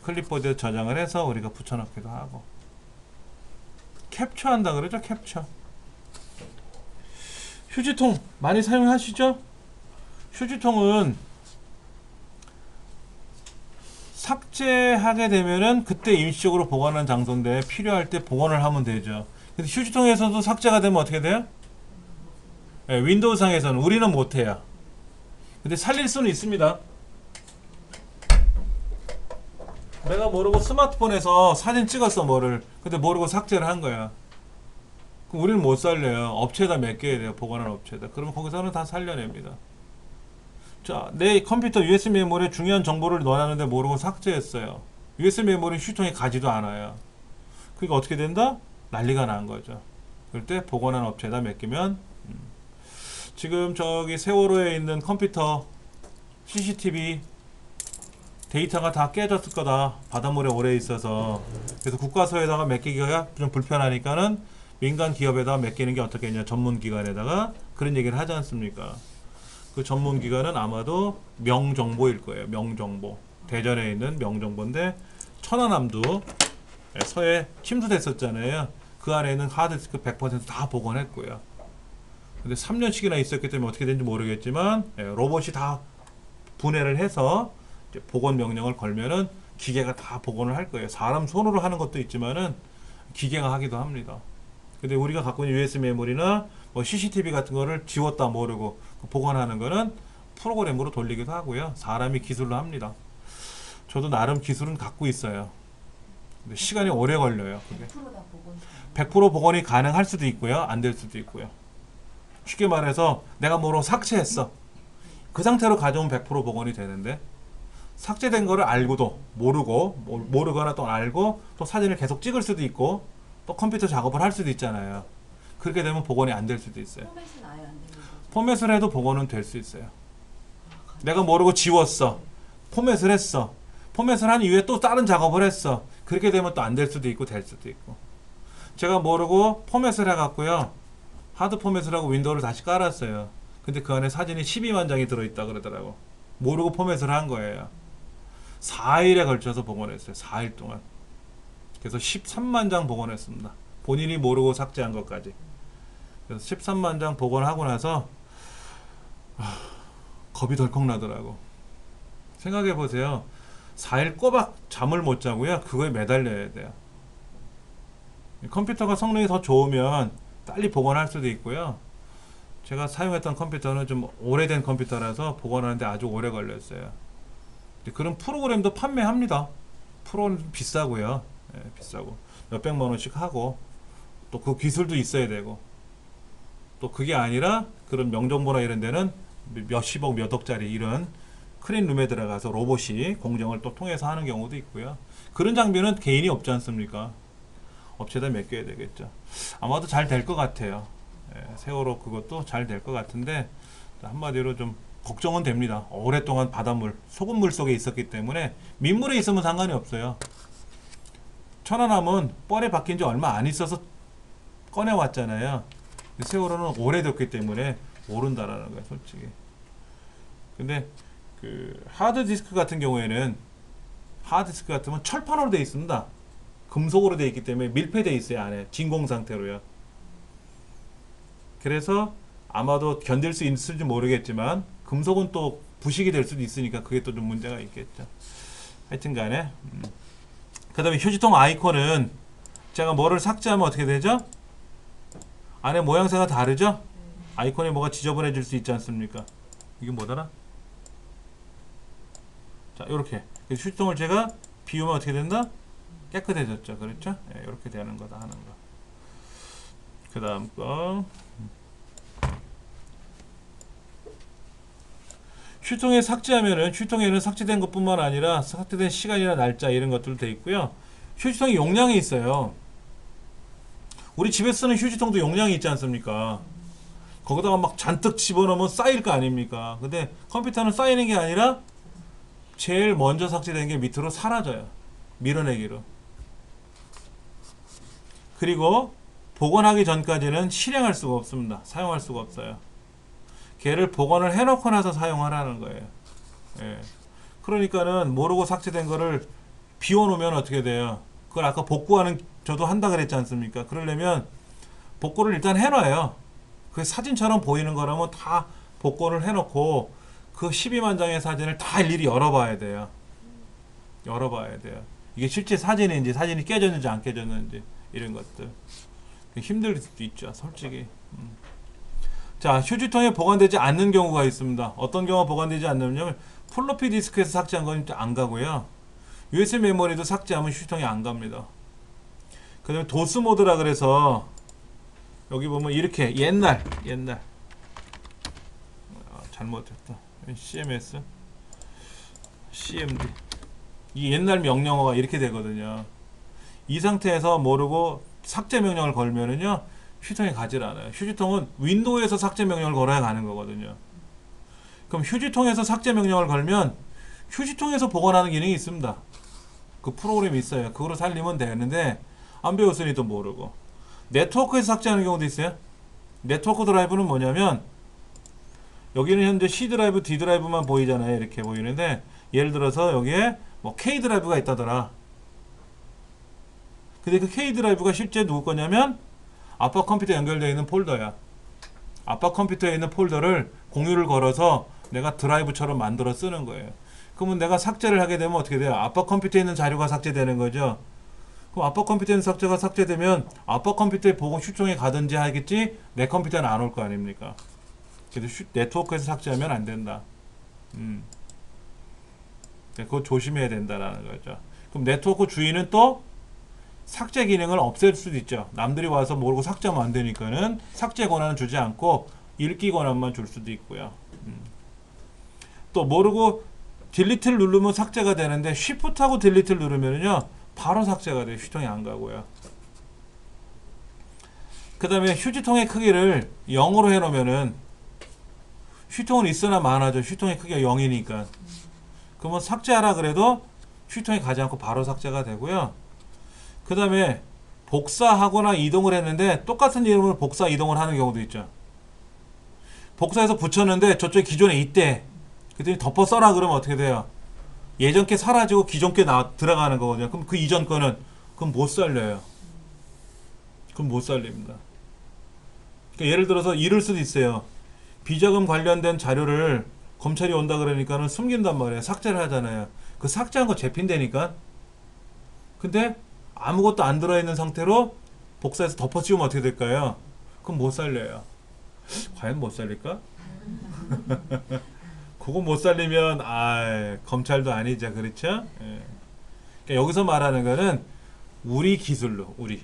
클립보드에 저장을 해서 우리가 붙여넣기도 하고 캡처한다 그러죠. 캡처. 휴지통 많이 사용하시죠? 휴지통은 삭제하게 되면은 그때 임시적으로 보관하는 장소인데 필요할 때 복원을 하면 되죠. 근데 휴지통에서도 삭제가 되면 어떻게 돼요? 윈도우 상에서는 우리는 못해요. 근데 살릴 수는 있습니다. 내가 모르고 스마트폰에서 사진 찍었어 뭐를. 근데 모르고 삭제를 한 거야. 그럼 우리는 못 살려요. 업체에다 맡겨야 돼요. 보관하는 업체에다. 그러면 거기서는 다 살려냅니다. 자, 내 컴퓨터 USB 메모리에 중요한 정보를 넣어놨는데 모르고 삭제했어요. USB 메모리 휴지통에 가지도 않아요. 그러니까 어떻게 된다? 난리가 난 거죠. 그럴 때 보관하는 업체에다 맡기면 지금 저기 세월호에 있는 컴퓨터 CCTV 데이터가 다 깨졌을 거다. 바닷물에 오래 있어서. 그래서 국가서에다가 맡기기가 좀 불편하니까는 민간 기업에다가 맡기는 게 어떻겠냐. 전문기관에다가 그런 얘기를 하지 않습니까? 그 전문기관은 아마도 명정보일 거예요. 명정보. 대전에 있는 명정보인데 천안함도 서해 침수됐었잖아요. 그 안에 있는 하드디스크 100% 다 복원했고요. 근데 3년씩이나 있었기 때문에 어떻게 된지 모르겠지만 로봇이 다 분해를 해서 이제 복원 명령을 걸면은 기계가 다 복원을 할 거예요. 사람 손으로 하는 것도 있지만은 기계가 하기도 합니다. 근데 우리가 갖고 있는 USB 메모리나 뭐 CCTV 같은 거를 지웠다 모르고 복원하는 거는 프로그램으로 돌리기도 하고요. 사람이 기술로 합니다. 저도 나름 기술은 갖고 있어요. 근데 시간이 오래 걸려요. 그게 100% 복원이 가능할 수도 있고요. 안 될 수도 있고요. 쉽게 말해서 내가 모르고 삭제했어. 그 상태로 가져오면 100% 복원이 되는데 삭제된 거를 알고도 모르거나 또 알고 또 사진을 계속 찍을 수도 있고 또 컴퓨터 작업을 할 수도 있잖아요. 그렇게 되면 복원이 안 될 수도 있어요. 포맷은 아예 안 되는 거죠? 포맷을 해도 복원은 될 수 있어요. 내가 모르고 지웠어. 포맷을 했어. 포맷을 한 이후에 또 다른 작업을 했어. 그렇게 되면 또 안 될 수도 있고 될 수도 있고. 제가 모르고 포맷을 해갖고요. 하드 포맷을 하고 윈도우를 다시 깔았어요. 근데 그 안에 사진이 12만 장이 들어있다 그러더라고. 모르고 포맷을 한 거예요. 4일에 걸쳐서 복원했어요. 4일 동안. 그래서 13만 장 복원했습니다. 본인이 모르고 삭제한 것까지. 그래서 13만 장 복원하고 나서 겁이 덜컥 나더라고. 생각해 보세요. 4일 꼬박 잠을 못 자고요. 그거에 매달려야 돼요. 컴퓨터가 성능이 더 좋으면 빨리 복원할 수도 있고요. 제가 사용했던 컴퓨터는 좀 오래된 컴퓨터라서 복원하는데 아주 오래 걸렸어요. 그런 프로그램도 판매합니다. 프로는 비싸고요. 비싸고 몇백만 원씩 하고 또 그 기술도 있어야 되고 또 그게 아니라 그런 명정보나 이런 데는 몇십억 몇억짜리 이런 클린룸에 들어가서 로봇이 공정을 또 통해서 하는 경우도 있고요. 그런 장비는 개인이 없지 않습니까? 업체에다 맡겨야 되겠죠. 아마도 잘 될 것 같아요. 세월호 그것도 잘 될 것 같은데 한마디로 좀 걱정은 됩니다. 오랫동안 바닷물, 소금물 속에 있었기 때문에 민물에 있으면 상관이 없어요. 천안함은 뻘에 박힌 지 얼마 안 있어서 꺼내왔잖아요. 세월호는 오래됐기 때문에 모른다라는 거예요, 솔직히. 근데 그 하드디스크 같은 경우에는 하드디스크 같으면 철판으로 되어 있습니다. 금속으로 되어 있기 때문에 밀폐되어 있어요, 안에. 진공 상태로요. 그래서 아마도 견딜 수 있을지 모르겠지만 금속은 또 부식이 될 수도 있으니까 그게 또 좀 문제가 있겠죠. 하여튼 간에 그 다음에 휴지통 아이콘은 제가 뭐를 삭제하면 어떻게 되죠? 안에 모양새가 다르죠? 아이콘이 뭐가 지저분해질 수 있지 않습니까? 이게 뭐더라? 자, 요렇게. 휴지통을 제가 비우면 어떻게 된다? 깨끗해졌죠. 그렇죠? 예, 이렇게 되는 거다 하는 거. 그 다음 거. 휴지통에 삭제하면은 휴지통에는 삭제된 것뿐만 아니라 삭제된 시간이나 날짜 이런 것들도 돼 있고요. 휴지통이 용량이 있어요. 우리 집에 쓰는 휴지통도 용량이 있지 않습니까? 거기다가 막 잔뜩 집어넣으면 쌓일 거 아닙니까? 근데 컴퓨터는 쌓이는 게 아니라 제일 먼저 삭제된 게 밑으로 사라져요. 밀어내기로. 그리고 복원하기 전까지는 실행할 수가 없습니다. 사용할 수가 없어요. 걔를 복원을 해놓고 나서 사용하라는 거예요. 예. 그러니까는 모르고 삭제된 거를 비워놓으면 어떻게 돼요? 그걸 아까 복구하는 저도 한다 그랬지 않습니까? 그러려면 복구를 일단 해놔요. 그 사진처럼 보이는 거라면 다 복구를 해놓고 그 12만 장의 사진을 다 일일이 열어봐야 돼요. 열어봐야 돼요. 이게 실제 사진인지 사진이 깨졌는지 안 깨졌는지 이런 것들 힘들 수도 있죠. 솔직히. 자, 휴지통에 보관되지 않는 경우가 있습니다. 어떤 경우가 보관되지 않느냐면 플로피 디스크에서 삭제한 건 안 가고요. USB 메모리도 삭제하면 휴지통에 안 갑니다. 그 다음에 도스 모드라 그래서 여기 보면 이렇게 옛날 잘못했다. CMS CMD 이 옛날 명령어가 이렇게 되거든요. 이 상태에서 모르고 삭제 명령을 걸면은요 휴지통에 가질 않아요. 휴지통은 윈도우에서 삭제 명령을 걸어야 가는 거거든요. 그럼 휴지통에서 삭제 명령을 걸면 휴지통에서 보관하는 기능이 있습니다. 그 프로그램이 있어요. 그거로 살리면 되는데 안 배웠으니 또 모르고. 네트워크에서 삭제하는 경우도 있어요. 네트워크 드라이브는 뭐냐면 여기는 현재 C 드라이브, D 드라이브만 보이잖아요. 이렇게 보이는데 예를 들어서 여기에 뭐 K 드라이브가 있다더라. 근데 그 K 드라이브가 실제 누구 거냐면 아빠 컴퓨터에 연결되어 있는 폴더야. 아빠 컴퓨터에 있는 폴더를 공유를 걸어서 내가 드라이브처럼 만들어 쓰는 거예요. 그러면 내가 삭제를 하게 되면 어떻게 돼요? 아빠 컴퓨터에 있는 자료가 삭제되는 거죠. 그럼 아빠 컴퓨터에 있는 삭제가 삭제되면 아빠 컴퓨터에 보고 휴통에 가든지 하겠지 내 컴퓨터는 안 올 거 아닙니까? 그래서 네트워크에서 삭제하면 안 된다. 그거 조심해야 된다라는 거죠. 그럼 네트워크 주인은 또 삭제 기능을 없앨 수도 있죠. 남들이 와서 모르고 삭제하면 안 되니까는 삭제 권한은 주지 않고 읽기 권한만 줄 수도 있고요. 또 모르고 딜리트를 누르면 삭제가 되는데 쉬프트하고 딜리트를 누르면요 바로 삭제가 돼요. 휴지통에 안 가고요. 그 다음에 휴지통의 크기를 0으로 해놓으면은 휴지통은 있으나 마나죠. 휴지통의 크기가 0이니까. 그러면 삭제하라 그래도 휴지통에 가지 않고 바로 삭제가 되고요. 그 다음에 복사하거나 이동을 했는데 똑같은 이름으로 복사 이동을 하는 경우도 있죠. 복사해서 붙였는데 저쪽에 기존에 있대. 그랬더니 덮어 써라 그러면 어떻게 돼요? 예전 게 사라지고 기존 게 들어가는 거거든요. 그럼 그 이전 거는 그럼 못 살려요. 그럼 못 살립니다. 그러니까 예를 들어서 이럴 수도 있어요. 비자금 관련된 자료를 검찰이 온다 그러니까는 숨긴단 말이에요. 삭제를 하잖아요. 그 삭제한 거 재핀다니까. 근데 아무것도 안 들어있는 상태로 복사해서 덮어씌우면 어떻게 될까요? 그럼 못 살려요. 과연 못 살릴까? 그거 못 살리면 검찰도 아니죠. 그렇죠? 예. 그러니까 여기서 말하는 거는 우리 기술로 우리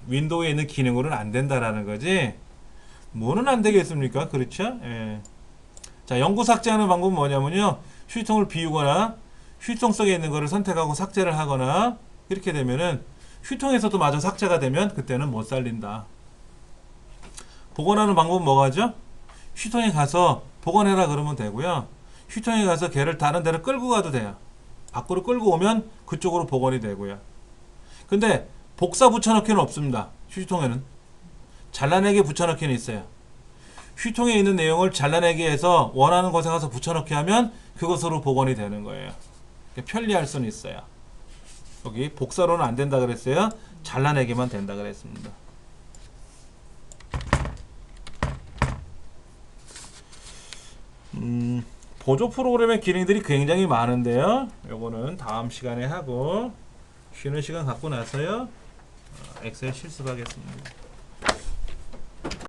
윈도우에 있는 기능으로는 안 된다라는 거지 뭐는 안 되겠습니까? 그렇죠? 예. 자, 영구 삭제하는 방법은 뭐냐면요 휴지통을 비우거나 휴지통 속에 있는 거를 선택하고 삭제를 하거나 이렇게 되면은 휴지통에서도 마저 삭제가 되면 그때는 못 살린다. 복원하는 방법은 뭐가죠? 휴지통에 가서 복원해라 그러면 되고요. 휴지통에 가서 걔를 다른 데로 끌고 가도 돼요. 밖으로 끌고 오면 그쪽으로 복원이 되고요. 근데 복사 붙여넣기는 없습니다. 휴지통에는. 잘라내기 붙여넣기는 있어요. 휴지통에 있는 내용을 잘라내기 해서 원하는 곳에 가서 붙여넣기 하면 그것으로 복원이 되는 거예요. 편리할 수는 있어요. 여기 복사로는 안 된다 그랬어요. 잘라내기만 된다 그랬습니다. 보조 프로그램의 기능들이 굉장히 많은데요. 요거는 다음 시간에 하고 쉬는 시간 갖고 나서요 엑셀 실습하겠습니다.